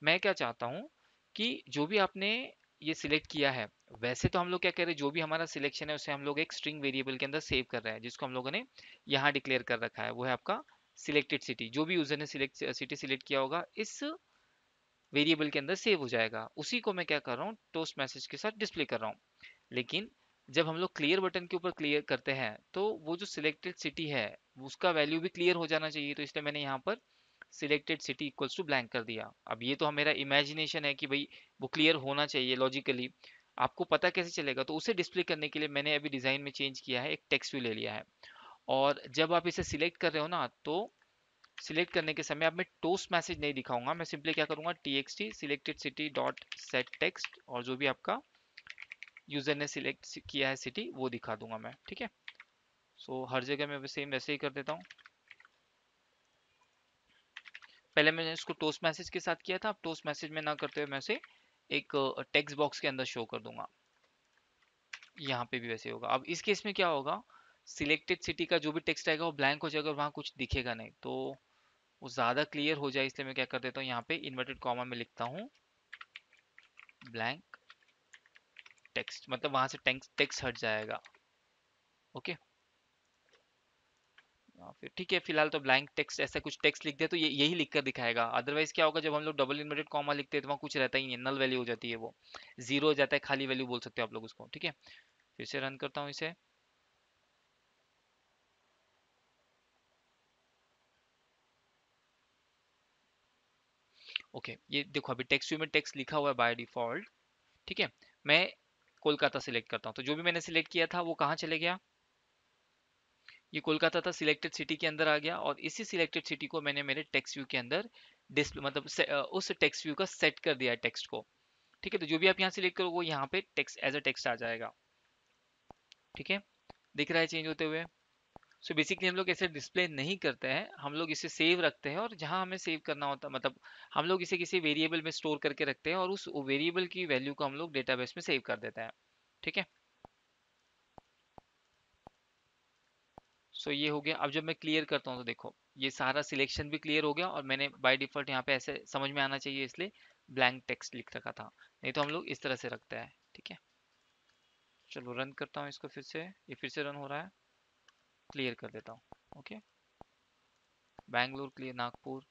मैं क्या चाहता हूँ कि जो भी आपने ये सिलेक्ट किया है, वैसे तो हम लोग क्या कर रहे हैं, जो भी हमारा सिलेक्शन है उसे हम लोग एक स्ट्रिंग वेरिएबल के अंदर सेव कर रहे हैं, जिसको हम लोगों ने यहाँ डिक्लेयर कर रखा है, वो है आपका सिलेक्टेड सिटी। जो भी यूजर ने सिटी सिलेक्ट किया होगा इस वेरिएबल के अंदर सेव हो जाएगा, उसी को मैं क्या कर रहा हूँ टोस्ट मैसेज के साथ डिस्प्ले कर रहा हूँ। लेकिन जब हम लोग क्लियर बटन के ऊपर क्लियर करते हैं तो वो जो सिलेक्टेड सिटी है उसका वैल्यू भी क्लियर हो जाना चाहिए, तो इसलिए मैंने यहाँ पर selected city equals to blank कर दिया। अब ये तो मेरा इमेजिनेशन है कि भाई वो क्लियर होना चाहिए लॉजिकली, आपको पता कैसे चलेगा, तो उसे डिस्प्ले करने के लिए मैंने अभी डिजाइन में चेंज किया है, एक टेक्स्ट व्यू ले लिया है। और जब आप इसे सिलेक्ट कर रहे हो ना, तो सिलेक्ट करने के समय अब मैं टोस्ट मैसेज नहीं दिखाऊंगा, मैं सिंपली क्या करूंगा txt selected city dot set text, और जो भी आपका यूजर ने सिलेक्ट किया है सिटी वो दिखा दूंगा मैं, ठीक है। सो हर जगह मैं सेम वैसे ही कर देता हूँ। पहले मैंने इसको टोस्ट मैसेज के साथ किया था, अब टोस्ट मैसेज में ना करते हुए मैं उसे एक टेक्स्ट बॉक्स के अंदर शो कर दूंगा। यहाँ पे भी वैसे होगा। अब इस केस में क्या होगा, सिलेक्टेड सिटी का जो भी टेक्स्ट आएगा वो ब्लैंक हो जाएगा और वहाँ कुछ दिखेगा नहीं, तो वो ज़्यादा क्लियर हो जाए इसलिए मैं क्या कर देता हूँ, यहाँ पे इन्वर्टेड कॉमा में लिखता हूँ ब्लैंक टेक्स्ट, मतलब वहां से टेक्स्ट टेक्स्ट हट जाएगा। ओके, फिर ठीक है, फिलहाल तो ब्लैंक टेक्स्ट, ऐसा कुछ टेक्स्ट लिख दे तो ये यही लिख कर दिखाएगा। अदरवाइज क्या होगा, जब हम लोग डबल इन्वर्टेड कॉमा लिखते हैं तो वहाँ कुछ रहता ही नहीं है, नल वैल्यू हो जाती है, वो जीरो हो जाता है, खाली वैल्यू बोल सकते हो आप लोग उसको, ठीक है। फिर से रन करता हूँ इसे। ओके, ये देखो अभी टेक्स्ट व्यू में टेक्स्ट लिखा हुआ है बाय डिफॉल्ट, ठीक है। मैं कोलकाता सिलेक्ट करता हूँ, तो जो भी मैंने सिलेक्ट किया था वो कहाँ चले गया, ये कोलकाता था, सिलेक्टेड सिटी के अंदर आ गया, और इसी सिलेक्टेड सिटी को मैंने मेरे टेक्स्ट व्यू के अंदर डिस्प्ले, मतलब उस टेक्स्ट व्यू का सेट कर दिया है टेक्स्ट को, ठीक है। तो जो भी आप यहाँ सिलेक्ट करोगे वो यहाँ पे टेक्स्ट एज अ टेक्स्ट आ जाएगा, ठीक है। दिख रहा है चेंज होते हुए। सो बेसिकली हम लोग ऐसे डिस्प्ले नहीं करते हैं, हम लोग इसे सेव रखते हैं, और जहां हमें सेव करना होता है, मतलब हम लोग इसे किसी वेरिएबल में स्टोर करके रखते हैं और उस वेरिएबल की वैल्यू को हम लोग डेटाबेस में सेव कर देते हैं, ठीक है। सो ये हो गया। अब जब मैं क्लियर करता हूँ तो देखो ये सारा सिलेक्शन भी क्लियर हो गया, और मैंने बाय डिफॉल्ट यहाँ पे ऐसे समझ में आना चाहिए इसलिए ब्लैंक टेक्स्ट लिख रखा था, नहीं तो हम लोग इस तरह से रखते हैं, ठीक है। चलो रन करता हूँ इसको फिर से, ये फिर से रन हो रहा है, क्लियर कर देता हूँ। Okay, Bangalore clear, Nagpur.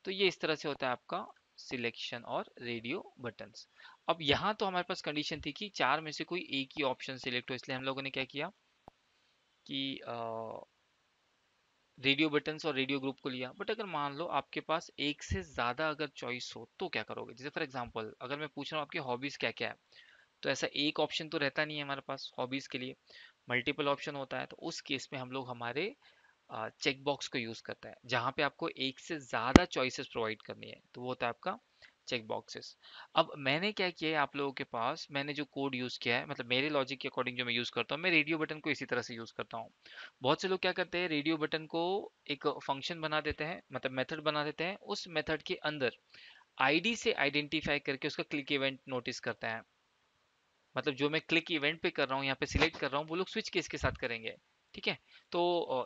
तो ये इस तरह से होता है आपका सिलेक्शन और रेडियो बटन्स। अब यहाँ तो हमारे पास कंडीशन थी कि चार में से कोई एक ही ऑप्शन सिलेक्ट हो, इसलिए हम लोगों ने क्या किया कि रेडियो बटन्स और रेडियो ग्रुप को लिया। बट अगर मान लो आपके पास एक से ज्यादा अगर चॉइस हो तो क्या करोगे, जैसे फॉर एग्जांपल अगर मैं पूछ रहा हूँ आपकी हॉबीज क्या क्या है, तो ऐसा एक ऑप्शन तो रहता नहीं है हमारे पास हॉबीज के लिए, मल्टीपल ऑप्शन होता है। तो उस केस में हम लोग हमारे चेक बॉक्स को यूज करता है, जहां पे आपको एक से ज्यादा चॉइसेस प्रोवाइड करनी है, तो वो होता है आपका चेक बॉक्सेस। अब मैंने क्या किया है, आप लोगों के पास मैंने जो कोड यूज किया है, मतलब मेरे लॉजिक के अकॉर्डिंग जो मैं यूज करता हूँ, मैं रेडियो बटन को इसी तरह से यूज करता हूँ। बहुत से लोग क्या करते हैं, रेडियो बटन को एक फंक्शन बना देते हैं, मतलब मेथड बना देते हैं, उस मेथड के अंदर आईडी से आइडेंटिफाई करके उसका क्लिक इवेंट नोटिस करते हैं। मतलब जो मैं क्लिक इवेंट पे कर रहा हूँ, यहाँ पे सिलेक्ट कर रहा हूँ, वो लोग स्विच केस के साथ करेंगे, ठीक है। तो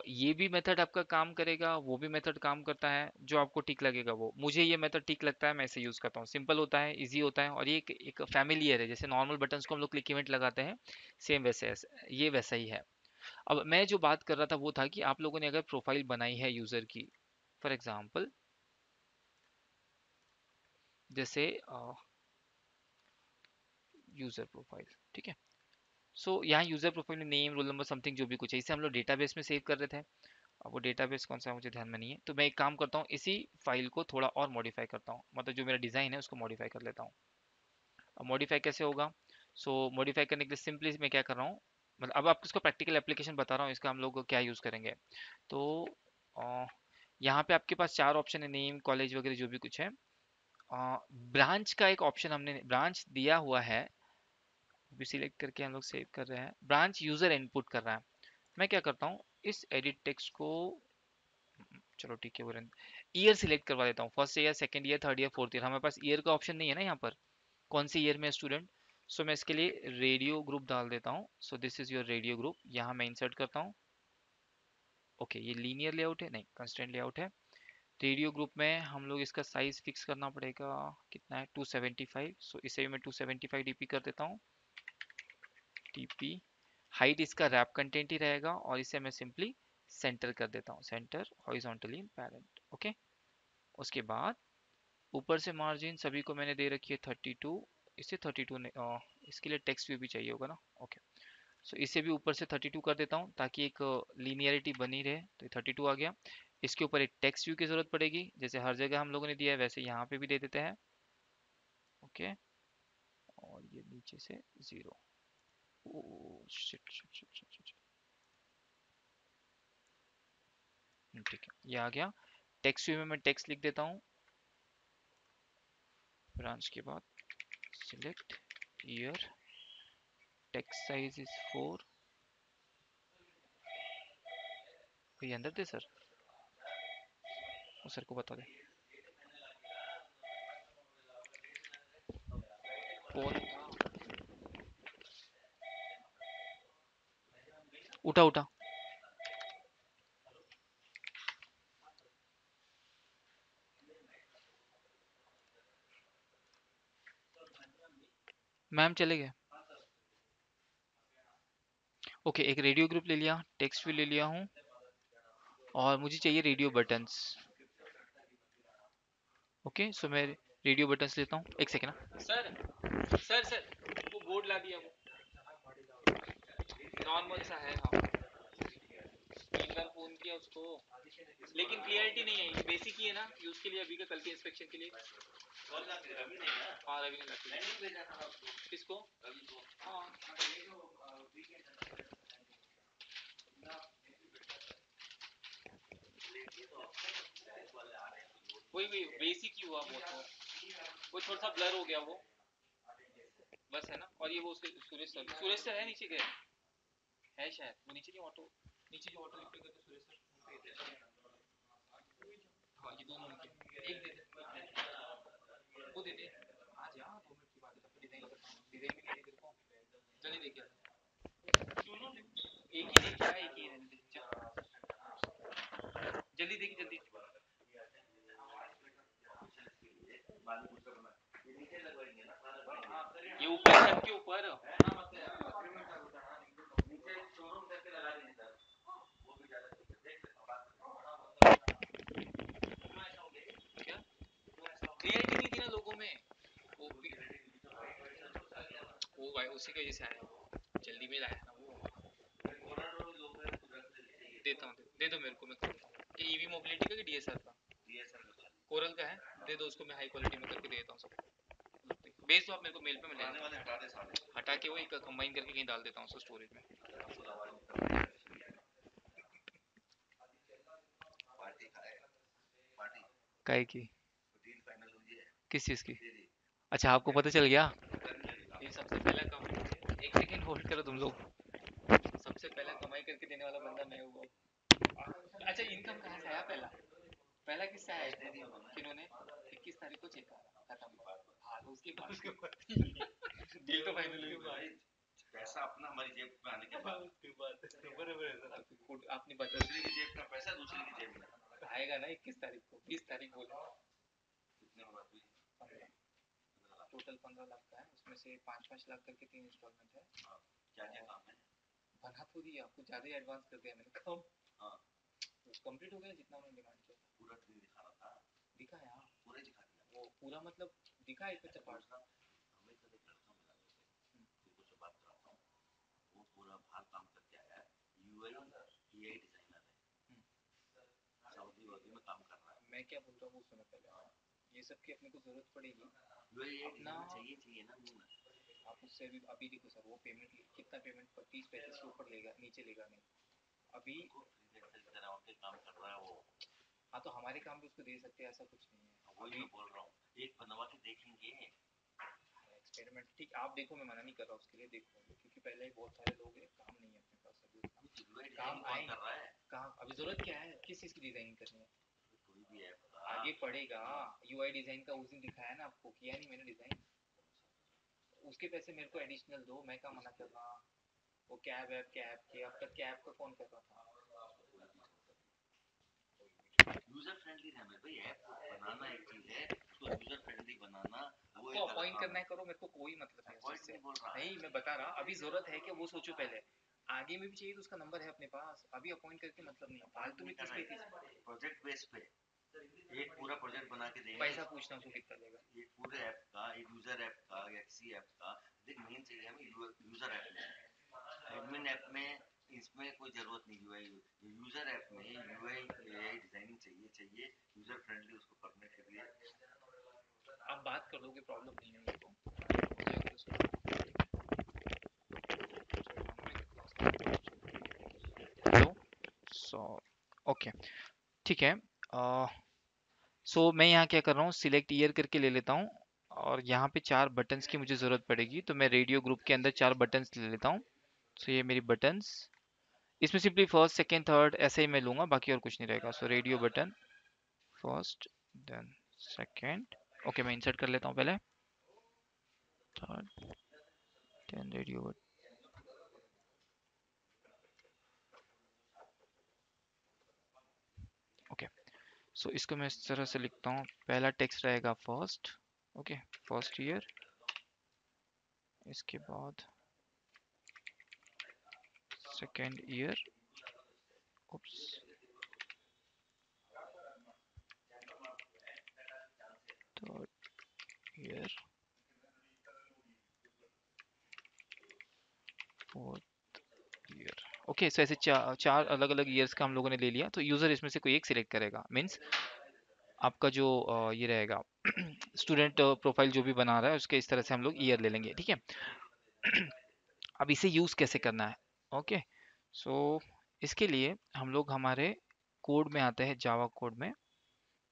ये भी मेथड आपका काम करेगा, वो भी मेथड काम करता है, जो आपको ठीक लगेगा वो। मुझे ये मेथड ठीक लगता है, मैं इसे यूज करता हूँ। सिंपल होता है, इजी होता है, और ये एक फैमिलियर है। जैसे नॉर्मल बटन्स को हम लोग क्लिक इवेंट लगाते हैं, सेम ये वैसा ही है। अब मैं जो बात कर रहा था वो था कि आप लोगों ने अगर प्रोफाइल बनाई है यूजर की, फॉर एग्जाम्पल जैसे यूजर प्रोफाइल, ठीक है। सो यहाँ यूजर प्रोफाइल में नेम, रोल नंबर, समथिंग जो भी कुछ है, इसे हम लोग डेटाबेस में सेव कर रहे थे। अब वो डेटाबेस कौन सा है मुझे ध्यान में नहीं है, तो मैं एक काम करता हूँ, इसी फाइल को थोड़ा और मॉडिफाई करता हूँ, मतलब जो मेरा डिजाइन है उसको मॉडिफाई कर लेता हूँ। अब मॉडिफाई कैसे होगा? सो मॉडिफाई करने के लिए सिंपली मैं क्या कर रहा हूँ, मतलब अब आपको इसको प्रैक्टिकल एप्लीकेशन बता रहा हूँ, इसका हम लोग क्या यूज़ करेंगे। तो अ, यहाँ पे आपके पास चार ऑप्शन है, नेम, कॉलेज वगैरह जो भी कुछ है। ब्रांच का एक ऑप्शन हमने ब्रांच दिया हुआ है, भी सिलेक्ट करके हम लोग सेव कर रहे हैं। ब्रांच यूजर इनपुट कर रहा है। मैं क्या करता हूँ, इस एडिट टेक्स्ट को, चलो ठीक है, वो ईयर सिलेक्ट करवा देता हूँ, first year, second year, third year, fourth year. हमारे पास ईयर का ऑप्शन नहीं है ना यहाँ पर, कौन सी ईयर में स्टूडेंट। सो मैं इसके लिए रेडियो ग्रुप डाल देता हूँ। So this is your radio group, यहाँ मैं इंसर्ट करता हूँ। ओके, ये लीनियर लेआउट है, नहीं कंस्ट्रेंट लेआउट है। रेडियो ग्रुप में हम लोग इसका साइज फिक्स करना पड़ेगा, कितना है, 275। सो इसे भी मैं 275 डीपी कर देता हूँ, डीपी। हाइट इसका रैप कंटेंट ही रहेगा, और इसे मैं सिंपली सेंटर कर देता हूँ, सेंटर हॉरिजॉन्टली इन पैरेंट। ओके, उसके बाद ऊपर से मार्जिन सभी को मैंने दे रखी है 32। इसे 32 ने इसके लिए टेक्स्ट व्यू भी चाहिए होगा ना। ओके, सो इसे भी ऊपर से 32 कर देता हूँ, ताकि एक लीनियरिटी बनी रहे। तो 32 आ गया। इसके ऊपर एक टेक्स्ट व्यू की जरूरत पड़ेगी, जैसे हर जगह हम लोगों ने दिया है वैसे यहाँ पे भी दे देते हैं। ओके, और ये नीचे से 0। Shit shit shit shit shit. ठीक है, ये आ गया। टेक्स्ट व्यू में मैं टेक्स्ट लिख देता हूँ, ब्रांच के बाद select year, text size is 4। ये अंदर दे सर, वो सर को बता दे। फोन उठा उठा। मैम चले गए। ओके, एक रेडियो ग्रुप ले लिया, टेक्स्ट भी ले लिया हूँ, और मुझे चाहिए रेडियो बटन्स। ओके, सो मैं रेडियो बटन्स लेता हूँ, एक सेकेंड ना सर। सर सर वो बोर्ड ला दिया, वो नॉर्मल सा है। हाँ, तीन बार फोन किया उसको, लेकिन क्लियरिटी नहीं है, बेसिक ही है ना यूज के लिए, अभी का कल के इंस्पेक्शन के लिए। हाँ, रवि ने किसको? हाँ, वही वही बेसिक ही हुआ वो, तो वो थोड़ा सा ब्लर हो गया वो, बस है ना। और ये वो उसके सुरेश सर है नीचे गए, है शायद वो नीचे, नहीं ऑटो, नीचे जो ऑटो रिपेयर करते सुरेश सर, हाँ ये दोनों उनके, एक दे दे, वो दे दे। आज यहाँ 2 मिनट की बात है, तो डिजाइन डिजाइन भी नहीं दे तेरे को, जल्दी देखिए। दोनों एक ही देखिए, एक ही रहने दे, जल्दी देखिए जल्दी। ये ऊपर छत के ऊपर, क्या क्लियरिटी नहीं थी ना लोगों में, वो वो भाई उसी की वजह से आया, वो जल्दी में लाया ना वो। देता हूँ, दे दो मेरे को, मैं कर देता हूँ। ये ईवी मोबिलिटी का कि डीएसआर का? कोरल का है, दे दो उसको, मैं हाई क्वालिटी में करके दे देता हूँ सबको। भेज दो आप मेरे को मेल पे, मैं ले लेता हूँ। हटा के वही कंबाइन करके कहीं डाल देता हूँ उसको स्टोरेज में। काहे की? किस चीज़ की? अच्छा, आपको पता चल गया? ये सबसे पहला कमाई, एक सेकंड होल्ड करो तुम लोग। सबसे पहला कमाई करके देने वाला बंदा मैं हुआ। अच्छा, इनकम कहाँ से आया पहला? पहला किससे आया इनकम? किन्होंने? 21 तारीख को चेक करा, खत्म। हाँ, तो उसके बाद डील तो फाइनल हुई भाई। पैसा अपना हमारी जेब में आने के बाद बराबर है सर, आपने बता दूसरे की जेब का पैसा दूसरे की जेब में आएगा ना 21 तारीख को, 20 तारीख बोले कितने में बात हुई? टोटल 15 लाख का है, उसमें से 5-5 लाख करके 3 इंस्टॉलमेंट है। हाँ, क्या क्या काम है? बना तो दिया, कुछ ज्यादा ही एडवांस कर दिया मैंने काम। हाँ, कंप्लीट हो गया जितना मैंने डिमांड किया। पूरा नहीं दिखा रहा था, दिखा है हाँ, पूरा दिखा दिया वो पूरा, मतलब दिखा है एक पार्ट। हमें तो एक लड़का मिला देखो से बात कराता हूँ, वो पूरा बाहर काम करके आया है, यूआई ईआई डिजाइनर है, सऊदी वऊदी में काम कर रहा है। मैं क्या बोल रहा हूँ वो सुनो पहले, ये सब की अपने को जरूरत पड़ेगी अपना, चाहिए चाहिए ना आप उससे अभी अभी देखो सर, वो पेमेंट कितना पेमेंट 30-35 के ऊपर लेगा, नीचे लेगा नहीं अभी काम कर रहा है वो। हाँ तो हमारे काम भी उसको दे सकते हैं, ऐसा कुछ नहीं है, वही मैं बोल रहा हूँ, एक बनवा के देखेंगे एक्सपेरिमेंट। ठीक आप देखो, मैं मना नहीं कर रहा उसके लिए, देखो क्योंकि पहले ही बहुत सारे लोग हैं, काम नहीं है अपने पास अभी, काम आए कर रहा है, काम अभी जरूरत क्या है, किस चीज की डिजाइनिंग करनी है, कोई भी है आगे पड़ेगा। यूआई डिजाइन का उस दिन दिखाया ना आपको, किया नहीं मैंने डिजाइन, उसके पैसे मेरे को एडिशनल दो, मैं क्या मना कर रहा। वो कैब ऐप कैब के अब तक कैब का फोन कर रहा था, यूजर फ्रेंडली रहना भाई, ऐप बनाना एक चीज है, उसको यूजर फ्रेंडली बनाना, वो एक अपॉइंट करना है करो, मेरे को कोई मतलब नहीं उससे, नहीं मैं बता रहा, अभी जरूरत है कि वो सोचो पहले, आगे में भी चाहिए तो उसका नंबर है अपने पास, अभी अपॉइंट करके मतलब नहीं, फालतू में किस पे प्रोजेक्ट बेस पे एक पूरा प्रोजेक्ट बना के देंगे, पैसा पूछना उसको कितना देगा, एक पूरे ऐप का, एक यूजर ऐप का या किसी ऐप का, देख मेन चाहिए हमें यूजर ऐप में, एडमिन ऐप में इसमें कोई जरूरत नहीं, यूजर ऐप में यूआई एआई डिजाइनिंग चाहिए, चाहिए यूजर फ्रेंडली उसको करने के लिए। आप बात कर लोगे, प्रॉब्लम नहीं है मेरे को। हेलो, सो ओके ठीक है। सो मैं यहाँ क्या कर रहा हूँ, सिलेक्ट ईयर करके ले लेता हूँ, और यहाँ पे 4 बटन्स की मुझे ज़रूरत पड़ेगी, तो मैं रेडियो ग्रुप के अंदर 4 बटन्स ले लेता हूँ। सो ये मेरी बटन्स, इसमें सिंपली फर्स्ट सेकेंड थर्ड ऐसे ही मैं लूँगा, बाकी और कुछ नहीं रहेगा। So radio button first, then second, okay मैं इंसर्ट कर लेता हूँ पहले, third, then radio, okay. So इसको मैं इस तरह से लिखता हूँ, पहला टेक्स्ट रहेगा फर्स्ट, ओके फर्स्ट ईयर, इसके बाद second year, oops, third year, fourth year. Okay so ऐसे चार अलग अलग ईयर्स का हम लोगों ने ले लिया, तो यूजर इसमें से कोई एक सिलेक्ट करेगा, मीन्स आपका जो ये रहेगा स्टूडेंट प्रोफाइल जो भी बना रहा है उसके इस तरह से हम लोग ईयर ले लेंगे, ठीक है। अब इसे यूज कैसे करना है, ओके सो इसके लिए हम लोग हमारे कोड में आते हैं, जावा कोड में।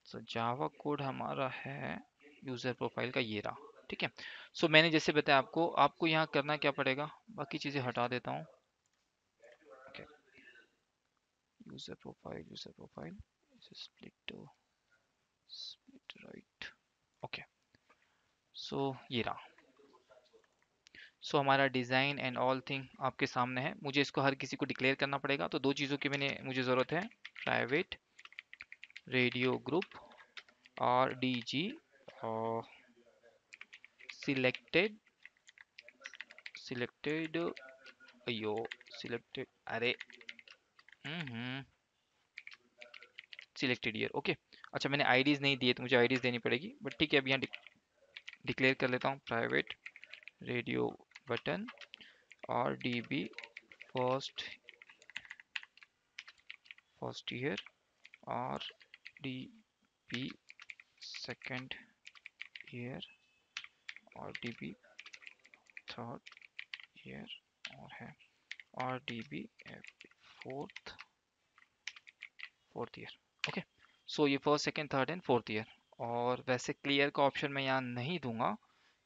सो जावा कोड हमारा है यूजर प्रोफाइल का ये रहा, ठीक है। सो मैंने जैसे बताया आपको, आपको यहाँ करना क्या पड़ेगा, बाकी चीजें हटा देता हूँ, okay user profile split, split right, okay so ये रहा। सो हमारा डिज़ाइन एंड ऑल थिंग आपके सामने है, मुझे इसको हर किसी को डिक्लेयर करना पड़ेगा, तो दो चीज़ों की मुझे ज़रूरत है, प्राइवेट रेडियो ग्रुप और डीजी और सिलेक्टेड, सिलेक्टेड अयो सिलेक्टेड, अरे सिलेक्टेड ईयर, ओके। अच्छा मैंने आईडीज़ नहीं दिए, तो मुझे आईडीज़ देनी पड़ेगी, बट ठीक है, अब यहाँ डिक्लेयर कर लेता हूँ, प्राइवेट रेडियो बटन और डीबी फर्स्ट, फर्स्ट ईयर और डीबी सेकेंड ईयर और डीबी थर्ड ईयर और है, और DB fourth, fourth year, okay. So ये first second third and fourth year, और वैसे क्लियर का ऑप्शन मैं यहाँ नहीं दूंगा,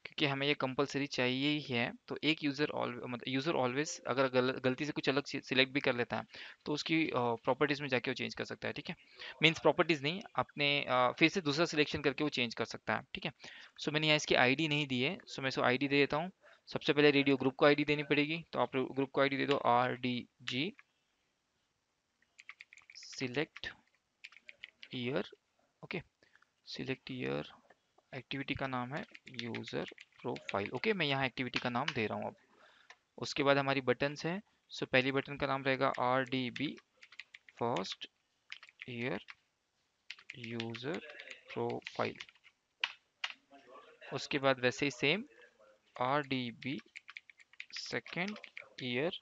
क्योंकि हमें ये कंपलसरी चाहिए ही है। तो एक यूज़र मतलब यूज़र ऑलवेज अगर गलती से कुछ अलग सिलेक्ट भी कर लेता है, तो उसकी प्रॉपर्टीज़ में जाके वो चेंज कर सकता है, ठीक है। मीन्स प्रॉपर्टीज़ नहीं, अपने फिर से दूसरा सिलेक्शन करके वो चेंज कर सकता है, ठीक है। सो मैंने यहाँ इसकी आईडी नहीं दी है, सो मैं इसको आईडी दे देता हूँ, सबसे पहले रेडियो ग्रुप को आईडी देनी पड़ेगी, तो आप ग्रुप को आईडी दे दो RDG select year. Okay, select year, activity का नाम है यूजर प्रोफाइल। ओके, मैं यहाँ एक्टिविटी का नाम दे रहा हूँ अब। उसके बाद हमारी बटन्स हैं। सो पहली बटन का नाम रहेगा RDB first year user profile. उसके बाद वैसे ही same RDB second year,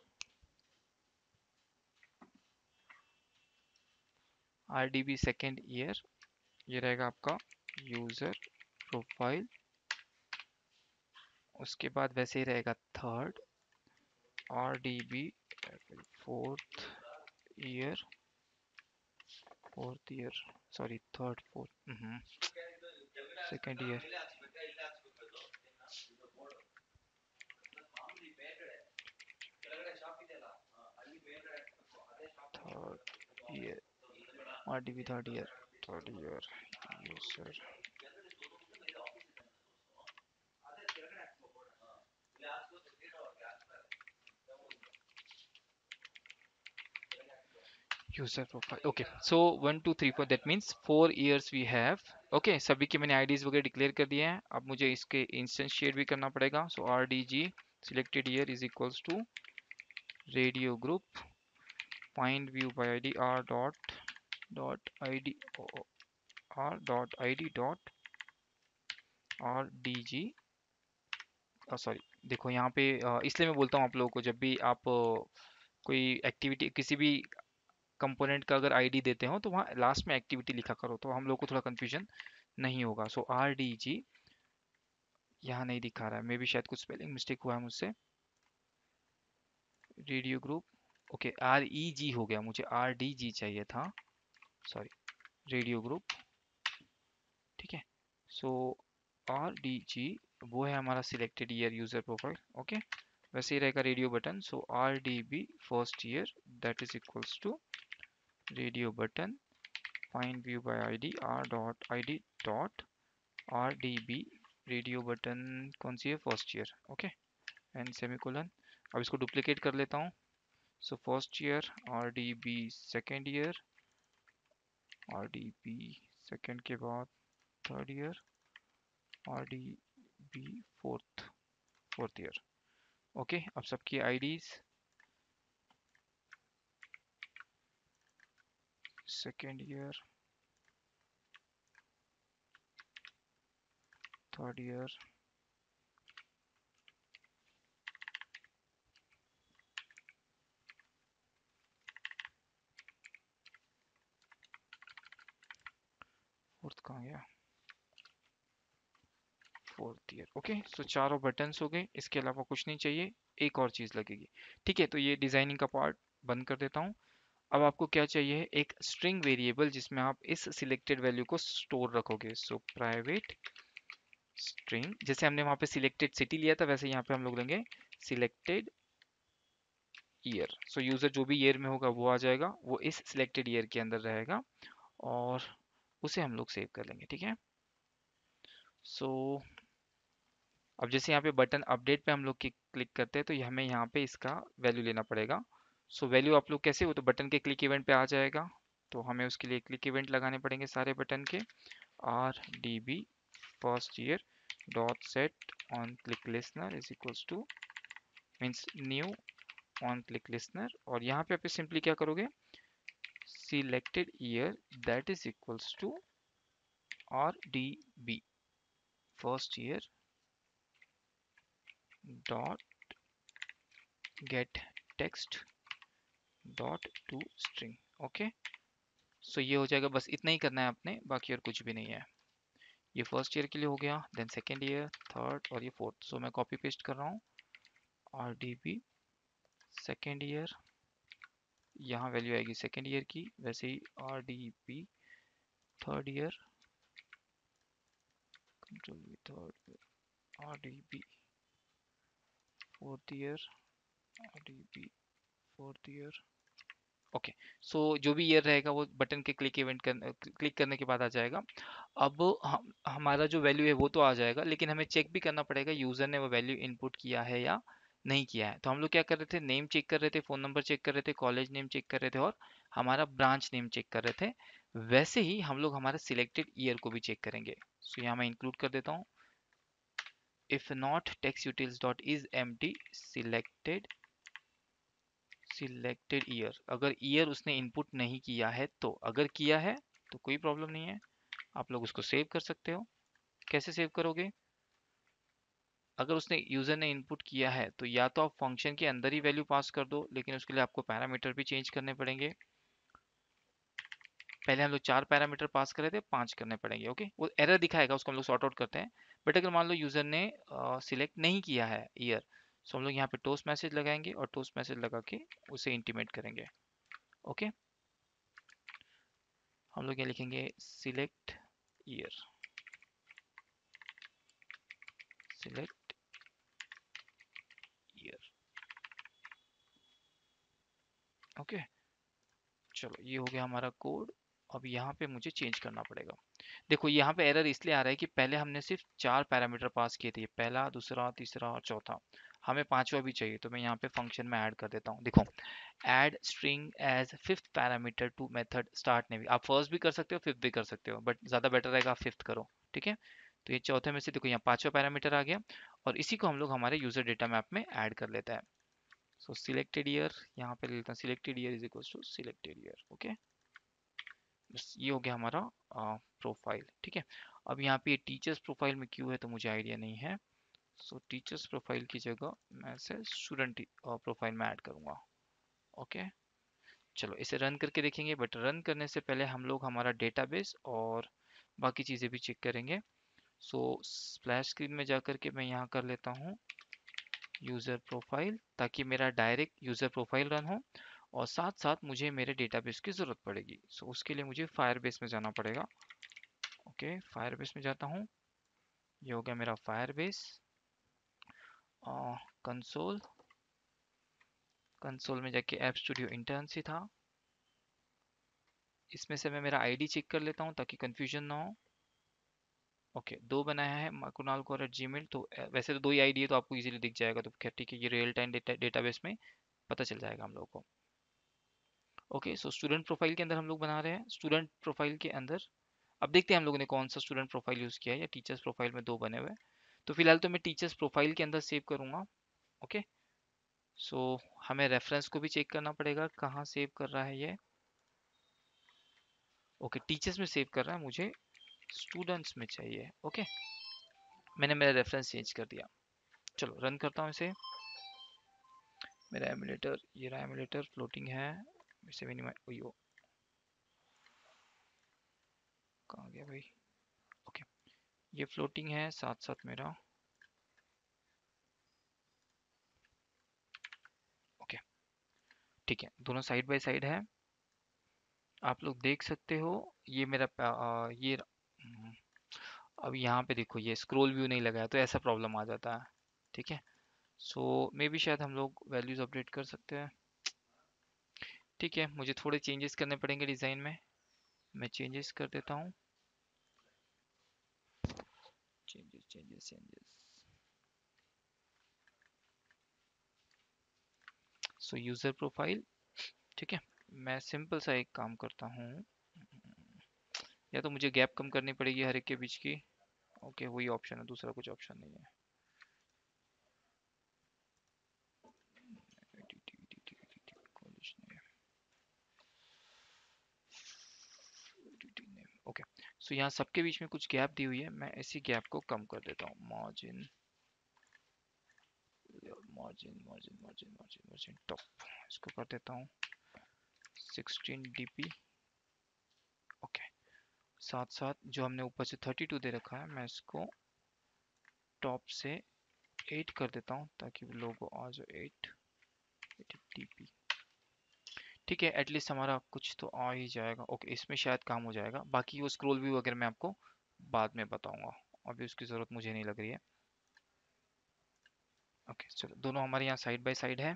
RDB second year, ये रहेगा आपका यूजर प्रोफाइल। उसके बाद वैसे ही रहेगा third RDB fourth year, fourth year, sorry third fourth, second year, third year, RDB third year user. User profile. Okay, so 1 2 3 4, that means 4 years we have. Okay, सभी के मैंने IDs वगैरह डिक्लेयर कर दिए हैं। अब मुझे इसके इंस्टेंशिएट भी करना पड़ेगा। So RDG selected year is equals to radio group find view by ID r id r.id RDG। Sorry, देखो यहाँ पे इसलिए मैं बोलता हूँ आप लोगों को, जब भी आप कोई एक्टिविटी किसी भी कंपोनेंट का अगर आईडी देते हो तो वहाँ लास्ट में एक्टिविटी लिखा करो, तो हम लोग को थोड़ा कंफ्यूजन नहीं होगा। सो RDG यहाँ नहीं दिखा रहा है, मे भी शायद कुछ स्पेलिंग मिस्टेक हुआ है मुझसे। रेडियो ग्रुप, ओके REG हो गया, मुझे RDG चाहिए था, सॉरी, रेडियो ग्रुप। ठीक है, सो RDG वो है हमारा selected year user profile. Okay, वैसे ही रहेगा radio button. So RDB first year that is equals to radio button find view by ID r.id.RDB radio button कौन सी है, first year. Okay, and semicolon. अब इसको डुप्लीकेट कर लेता हूँ। So first year RDB second year, RDB second के बाद third year, RDB fourth year. Okay, अब सबकी IDs, second year, third year, fourth कहाँ गया, फोर्थ ईयर। ओके, सो चारों बटन्स हो गए, इसके अलावा कुछ नहीं चाहिए, एक और चीज़ लगेगी। ठीक है, तो ये डिजाइनिंग का पार्ट बंद कर देता हूँ। अब आपको क्या चाहिए, एक स्ट्रिंग वेरिएबल जिसमें आप इस सिलेक्टेड वैल्यू को स्टोर रखोगे। सो प्राइवेट स्ट्रिंग, जैसे हमने वहां पे सिलेक्टेड सिटी लिया था वैसे यहाँ पे हम लोग लेंगे सिलेक्टेड ईयर। सो यूजर जो भी ईयर में होगा वो आ जाएगा, वो इस सिलेक्टेड ईयर के अंदर रहेगा और उसे हम लोग सेव कर लेंगे। ठीक है, सो अब जैसे यहाँ पे बटन अपडेट पे हम लोग क्लिक करते हैं तो हमें यहाँ पे इसका वैल्यू लेना पड़ेगा। सो वैल्यू आप लोग कैसे, वो तो बटन के क्लिक इवेंट पे आ जाएगा, तो हमें उसके लिए क्लिक इवेंट लगाने पड़ेंगे सारे बटन के। RDB first year dot set on click listener is equals to means new on click listener, और यहाँ पे आप सिंपली क्या करोगे, selected year that is equals to RDB first year dot get text dot to string. Okay, so ये हो जाएगा, बस इतना ही करना है आपने, बाकी और कुछ भी नहीं है। ये फर्स्ट ईयर के लिए हो गया, देन सेकेंड ईयर, थर्ड और ये फोर्थ। सो मैं कॉपी पेस्ट कर रहा हूँ, RDB सेकेंड ईयर, यहाँ वैल्यू आएगी सेकेंड ईयर की, वैसे ही RDB third year, control V third, RDB fourth year, RDB fourth year, okay, so जो भी ईयर रहेगा वो बटन के क्लिक करने के बाद आ जाएगा। अब हमारा जो वैल्यू है वो तो आ जाएगा, लेकिन हमें चेक भी करना पड़ेगा यूजर ने वो वैल्यू इनपुट किया है या नहीं किया है। तो हम लोग क्या कर रहे थे, नेम चेक कर रहे थे, फोन नंबर चेक कर रहे थे, कॉलेज नेम चेक कर रहे थे और हमारा ब्रांच नेम चेक कर रहे थे। वैसे ही हम लोग हमारा सिलेक्टेड ईयर को भी चेक करेंगे। सो यहाँ मैं इंक्लूड कर देता हूँ, if not text utils dot is empty selected year. अगर ईयर उसने इनपुट नहीं किया है तो, अगर किया है तो कोई प्रॉब्लम नहीं है, आप लोग उसको सेव कर सकते हो। कैसे सेव करोगे, अगर उसने यूजर ने इनपुट किया है तो या तो आप फंक्शन के अंदर ही वैल्यू पास कर दो, लेकिन उसके लिए आपको पैरामीटर भी चेंज करने पड़ेंगे। पहले हम लोग 4 पैरामीटर पास कर रहे थे, 5 करने पड़ेंगे। ओके, वो एरर दिखाएगा, उसको हम लोग सॉर्ट आउट करते हैं। बट अगर मान लो यूजर ने सिलेक्ट नहीं किया है ईयर, तो हम लोग यहाँ पे टोस्ट मैसेज लगाएंगे और टोस्ट मैसेज लगा के उसे इंटीमेट करेंगे। ओके, हम लोग ये लिखेंगे select year, select year. Okay, चलो ये हो गया हमारा कोड। अब यहाँ पे मुझे चेंज करना पड़ेगा। देखो यहाँ पे एरर इसलिए आ रहा है कि पहले हमने सिर्फ 4 पैरामीटर पास किए थे, पहला, दूसरा, तीसरा और चौथा। हमें पांचवा भी चाहिए, तो मैं यहाँ पे फंक्शन में ऐड कर देता हूँ। देखो, add string as fifth parameter to method start name. आप फर्स्ट भी कर सकते हो, फिफ्थ भी कर सकते हो, बट ज़्यादा बेटर रहेगा आप फिफ्थ करो। ठीक है, तो ये चौथे में से देखो यहाँ पांचवा पैरामीटर आ गया, और इसी को हम लोग हमारे यूजर डेटा मैप में ऐड कर लेते हैं। सो सिलेक्टेड ईयर, यहाँ पे ले लेता हूँ selected year is equal to selected year. Okay, बस ये हो गया हमारा प्रोफाइल। ठीक है, अब यहाँ पे टीचर्स प्रोफाइल में क्यों है तो मुझे आइडिया नहीं है। सो टीचर्स प्रोफाइल की जगह मैं इसे स्टूडेंट प्रोफाइल में ऐड करूँगा। ओके, चलो इसे रन करके देखेंगे, बट रन करने से पहले हम लोग हमारा डेटाबेस और बाकी चीज़ें भी चेक करेंगे। सो स्प्लैश स्क्रीन में जा करके मैं यहाँ कर लेता हूँ यूज़र प्रोफाइल, ताकि मेरा डायरेक्ट यूज़र प्रोफाइल रन हो, और साथ साथ मुझे मेरे डेटाबेस की ज़रूरत पड़ेगी। सो उसके लिए मुझे फायरबेस में जाना पड़ेगा। ओके, फायरबेस में जाता हूँ, ये हो गया मेरा फायरबेस। कंसोल, कंसोल में जाके ऐप स्टूडियो इंटर्न से था, इसमें से मैं मेरा आईडी चेक कर लेता हूँ ताकि कंफ्यूजन ना हो। ओके, दो बनाया है कुणाल कौर एट जीमेल, तो वैसे तो दो ही आईडी है तो आपको इजीली दिख जाएगा, तो खैर ठीक है, ये रियल टाइम डेटाबेस में पता चल जाएगा हम लोगों को। ओके, सो स्टूडेंट प्रोफाइल के अंदर हम लोग बना रहे हैं, स्टूडेंट प्रोफाइल के अंदर अब देखते हैं हम लोगों ने कौन सा स्टूडेंट प्रोफाइल यूज़ किया है, या टीचर्स प्रोफाइल में दो बने हुए हैं। तो फिलहाल तो मैं टीचर्स प्रोफाइल के अंदर सेव करूँगा। ओके, सो हमें रेफरेंस को भी चेक करना पड़ेगा कहाँ सेव कर रहा है ये। ओके, टीचर्स में सेव कर रहा है, मुझे स्टूडेंट्स में चाहिए। ओके, मैंने मेरा रेफरेंस चेंज कर दिया। चलो रन करता हूँ इसे। मेरा एमुलेटर, ये रहा एमुलेटर, फ्लोटिंग है, इसे मिनिमाइज, ओयो कहाँ गया भाई। ओके, ये फ्लोटिंग है, साथ साथ मेरा। ओके, ठीक है, दोनों साइड बाय साइड है, आप लोग देख सकते हो। ये मेरा अब यहाँ पे देखो ये स्क्रॉल व्यू नहीं लगा है, तो ऐसा प्रॉब्लम आ जाता है। ठीक है, सो मे बी शायद हम लोग वैल्यूज अपडेट कर सकते हैं। ठीक है, मुझे थोड़े चेंजेस करने पड़ेंगे डिज़ाइन में, मैं चेंजेस कर देता हूँ। चेंजेस चेंजेस चेंजेस, सो यूज़र प्रोफाइल। ठीक है, मैं सिंपल सा एक काम करता हूँ, या तो मुझे गैप कम करनी पड़ेगी हर एक के बीच की। ओके, वही ऑप्शन है, दूसरा कुछ ऑप्शन नहीं है। ओके, सो यहाँ सबके बीच में कुछ गैप दी हुई है, मैं इसी गैप को कम कर देता हूँ। Margin margin margin margin margin margin top, इसको कर देता हूँ 16 dp। ओके, साथ साथ जो हमने ऊपर से 32 दे रखा है, मैं इसको टॉप से 8 कर देता हूँ ताकि वो लोगो आ जाए 8 dp। ठीक है, एटलीस्ट हमारा कुछ तो आ ही जाएगा। ओके, इसमें शायद काम हो जाएगा, बाकी वो स्क्रॉल व्यू वगैरह मैं आपको बाद में बताऊंगा, अभी उसकी ज़रूरत मुझे नहीं लग रही है। ओके, चलो दोनों हमारे यहाँ साइड बाय साइड है,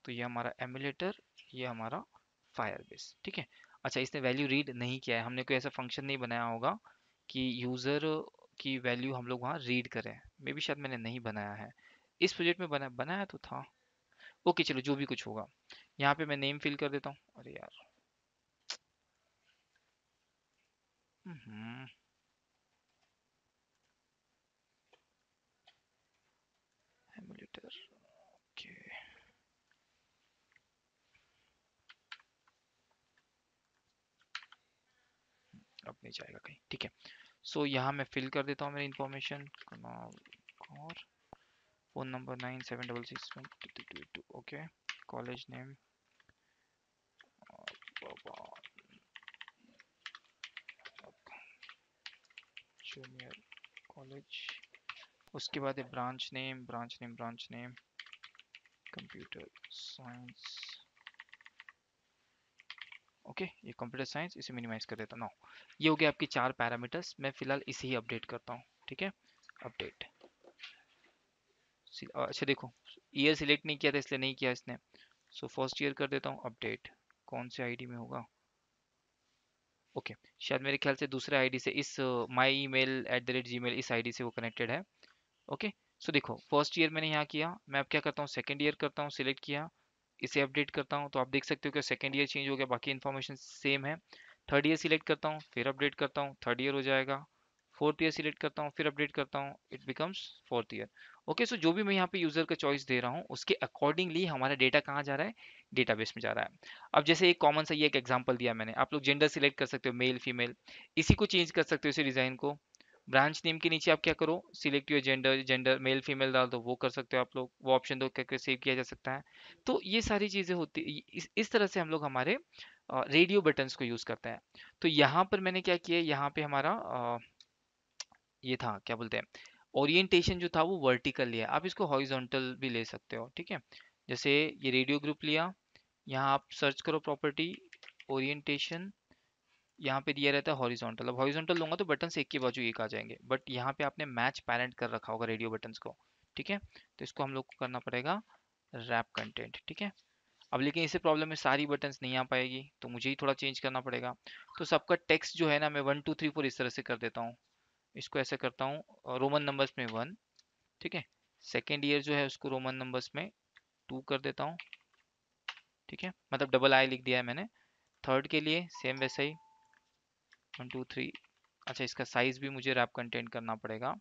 तो ये हमारा एमुलेटर, ये हमारा फायरबेस, ठीक है। अच्छा, इसने वैल्यू रीड नहीं किया है, हमने कोई ऐसा फंक्शन नहीं बनाया होगा कि यूजर की वैल्यू हम लोग वहाँ रीड करें। मे बी शायद मैंने नहीं बनाया है, इस प्रोजेक्ट में बनाया तो था। ओके चलो, जो भी कुछ होगा, यहाँ पे मैं नेम फिल कर देता हूँ। अरे यार, एमुलेटर, ओके, अब नहीं जाएगा कहीं, ठीक है। सो यहाँ मैं फिल कर देता हूँ मेरी इन्फॉर्मेशन, और phone number 97661222, okay, college name junior college, उसके बाद है branch name computer science, okay, ये कंप्यूटर साइंस, इसे मिनिमाइज कर देता हूँ। ये हो गया आपके 4 पैरामीटर्स, मैं फिलहाल इसे ही अपडेट करता हूँ, ठीक है। अपडेट, अच्छा देखो, ईयर सिलेक्ट नहीं किया था इसलिए नहीं किया इसने। सो फर्स्ट ईयर कर देता हूँ अपडेट, कौन से आईडी में होगा, ओके, शायद मेरे ख्याल से दूसरे आईडी से, इस माई ईमेल @gmail इस आईडी से वो कनेक्टेड है, ओके। सो देखो, फर्स्ट ईयर मैंने यहाँ किया, मैं अब क्या करता हूँ, सेकंड ईयर करता हूँ, सिलेक्ट किया, इसे अपडेट करता हूँ, तो आप देख सकते हो कि सेकंड ईयर चेंज हो गया, बाकी इन्फॉर्मेशन सेम है। थर्ड ईयर सिलेक्ट करता हूँ, फिर अपडेट करता हूँ, थर्ड ईयर हो जाएगा। फोर्थ ईयर सिलेक्ट करता हूँ, फिर अपडेट करता हूँ, it becomes fourth year. Okay, so जो भी मैं यहाँ पे यूजर का चॉइस दे रहा हूँ, उसके अकॉर्डिंगली हमारा डेटा कहाँ जा रहा है, डेटाबेस में जा रहा है। अब जैसे एक कॉमन सा ये एक एग्जांपल दिया मैंने, आप लोग जेंडर सिलेक्ट कर सकते हो, मेल फीमेल, इसी को चेंज कर सकते हो, इसे डिजाइन को। ब्रांच नेम के नीचे आप क्या करो, select your gender, gender male female डाल दो, वो कर सकते हो आप लोग, वो ऑप्शन दो करके सेव किया जा सकता है। तो ये सारी चीजें होती, इस तरह से हम लोग हमारे रेडियो बटन्स को यूज करते हैं। तो यहाँ पर मैंने क्या किया, यहाँ पे हमारा ये था, क्या बोलते हैं, ओरिएंटेशन जो था वो वर्टिकल लिया, आप इसको हॉरिजॉन्टल भी ले सकते हो, ठीक है। जैसे ये रेडियो ग्रुप लिया, यहाँ आप सर्च करो प्रॉपर्टी, ओरिएंटेशन, यहाँ पे दिया रहता है हॉरिजॉन्टल। अब हॉरिजॉन्टल लूंगा तो बटन एक के बाजू एक आ जाएंगे, बट यहाँ पे आपने मैच पैरेंट कर रखा होगा रेडियो बटन्स को, ठीक है। तो इसको हम लोग को करना पड़ेगा रैप कंटेंट, ठीक है। अब लेकिन इसे प्रॉब्लम है, सारी बटन्स नहीं आ पाएगी, तो मुझे ही थोड़ा चेंज करना पड़ेगा। तो सबका टेक्स्ट जो है ना, मैं 1 2 3 4 इस तरह से कर देता हूँ। इसको ऐसे करता हूँ, रोमन नंबर्स में 1, ठीक है। सेकेंड ईयर जो है उसको रोमन नंबर्स में 2 कर देता हूँ, ठीक है, मतलब डबल आई लिख दिया है मैंने। थर्ड के लिए सेम वैसा ही, 1 2 3। अच्छा, इसका साइज भी मुझे रैप कंटेंट करना पड़ेगा।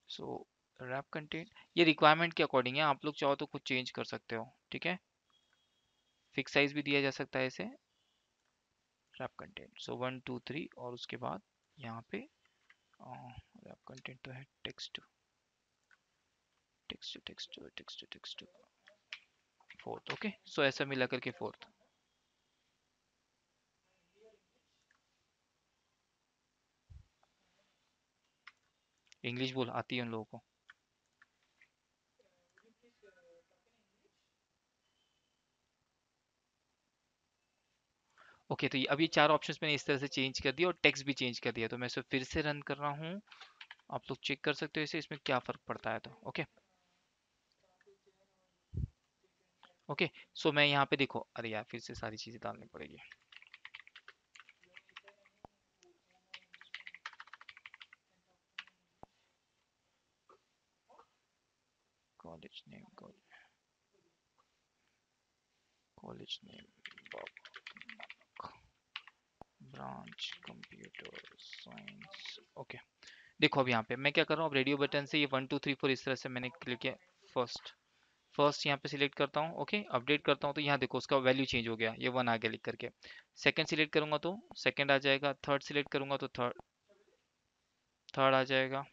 सो रैप कंटेंट ये रिक्वायरमेंट के अकॉर्डिंग है, आप लोग चाहो तो कुछ चेंज कर सकते हो, ठीक है। फिक्स साइज भी दिया जा सकता है इसे, रैप कंटेंट। सो 1 2 3, और उसके बाद यहाँ पे रैप कंटेंट तो है text, text text text text, fourth, okay. So ऐसा मिला करके फोर्थ। इंग्लिश बोल आती है उन लोगों को। ओके, तो ये अभी 4 ऑप्शंस मैंने इस तरह से चेंज कर दिया और टेक्स्ट भी चेंज कर दिया, तो मैं इसे फिर से रन कर रहा हूँ। आप लोग चेक कर सकते हो इसे, इसमें क्या फर्क पड़ता है, तो ओके। ओके, सो मैं यहाँ पे देखो, अरे यार फिर से सारी चीजें डालनी पड़ेगी। College name, college name, branch computer science, okay. देखो अब यहाँ पे मैं क्या कर रहा हूँ, अब रेडियो बटन से ये 1 2 3 4 इस तरह से मैंने क्लिक किया। फर्स्ट, यहाँ पे सिलेक्ट करता हूँ, ओके, अपडेट करता हूँ, तो यहाँ देखो उसका वैल्यू चेंज हो गया, ये 1 आ गया लिख करके। सेकंड सिलेक्ट करूंगा तो सेकंड आ जाएगा, थर्ड सिलेक्ट करूंगा तो थर्ड, थर्ड आ जाएगा,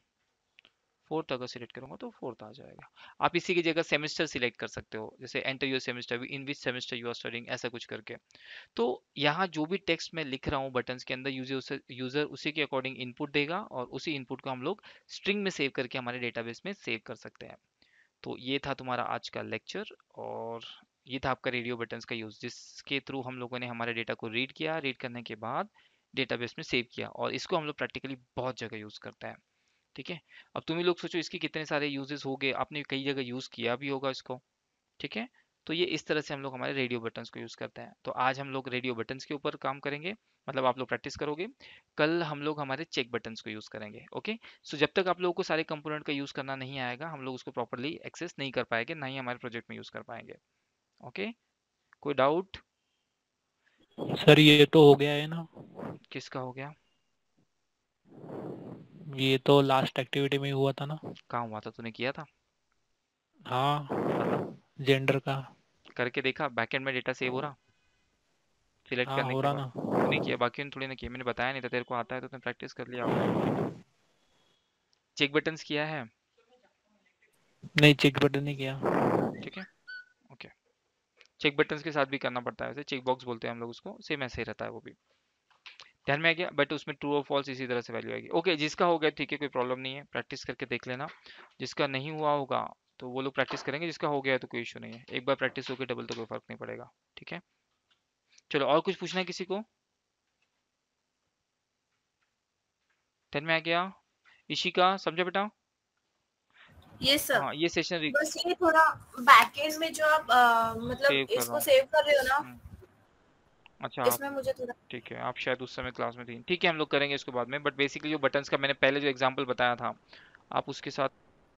फोर्थ अगर सिलेक्ट करूंगा तो फोर्थ आ जाएगा। आप इसी की जगह सेमेस्टर सिलेक्ट कर सकते हो, जैसे enter your semester, in which semester you are studying, ऐसा कुछ करके। तो यहाँ जो भी टेक्स्ट मैं लिख रहा हूँ बटन्स के अंदर, यूजर उसी के अकॉर्डिंग इनपुट देगा, और उसी इनपुट को हम लोग स्ट्रिंग में सेव करके हमारे डेटाबेस में सेव कर सकते हैं। तो ये था तुम्हारा आज का लेक्चर, और ये था आपका रेडियो बटन्स का यूज, जिसके थ्रू हम लोगों ने हमारे डेटा को रीड किया, रीड करने के बाद डेटाबेस में सेव किया, और इसको हम लोग प्रैक्टिकली बहुत जगह यूज करते हैं, ठीक है। अब तुम ही लोग सोचो इसके कितने सारे यूजेस हो गए, आपने कई जगह यूज किया भी होगा इसको, ठीक है। तो ये इस तरह से हम लोग हमारे रेडियो बटन्स को यूज़ करते हैं। तो आज हम लोग रेडियो बटन्स के ऊपर काम करेंगे, मतलब आप लोग प्रैक्टिस करोगे। कल हम लोग हमारे चेक बटन्स को यूज़ करेंगे। ओके, सो जब तक आप लोगों को सारे कंपोनेंट का यूज़ करना नहीं आएगा, हम लोग उसको प्रॉपरली एक्सेस नहीं कर पाएंगे, ना ही हमारे प्रोजेक्ट में यूज़ कर पाएंगे। ओके, कोई डाउट? सर ये तो हो गया है ना? किसका हो गया? ये तो लास्ट एक्टिविटी में ही हुआ था ना? कहाँ हुआ था? तूने किया था? हाँ, मतलब जेंडर का। करके देखा बैकएंड में डेटा सेव हो रहा सिलेक्ट हाँ करने हो के रहा बाद? ना। तूने किया, बाकी ने थोड़ी ना किया। मैंने बताया नहीं था तेरे को आता है तो तूने प्रैक्टिस कर लिया होगा। चेक बटन्स किया है? नहीं, चेक बटन नहीं किया। ठीक है, ओके। चेक बटन्स के साथ भी करना पड़ता है, वैसे चेक बॉक्स बोलते हैं हम लोग उसको, सेम ऐसे ही रहता है वो भी। ध्यान में आ गया? बट उसमें ट्रू और फॉल्स इसी तरह से वैल्यू आएगी। ओके, जिसका हो गया ठीक है, कोई प्रॉब्लम नहीं है, प्रैक्टिस करके देख लेना। जिसका नहीं हुआ होगा तो वो लोग प्रैक्टिस करेंगे, जिसका हो गया है तो कोई इशू नहीं है, एक बार प्रैक्टिस होकर डबल तो कोई फर्क नहीं पड़ेगा। ठीक है, चलो और कुछ पूछना है किसी को? ध्यान में आ गया? इशिका समझा बेटा? ये सर। हाँ, ये सेशन बस ये थोड़ा बैकएंड में जो आप मतलब सेव कर रहा इसको हूँ। सेव कर रहे हो ना, अच्छा आप, इसमें मुझे थोड़ा। ठीक है, आप शायद उस समय क्लास में थी। ठीक है, हम लोग करेंगे इसको बाद में, बट बेसिकली जो बटन्स का मैंने पहले जो एग्जांपल बताया था, आप उसके साथ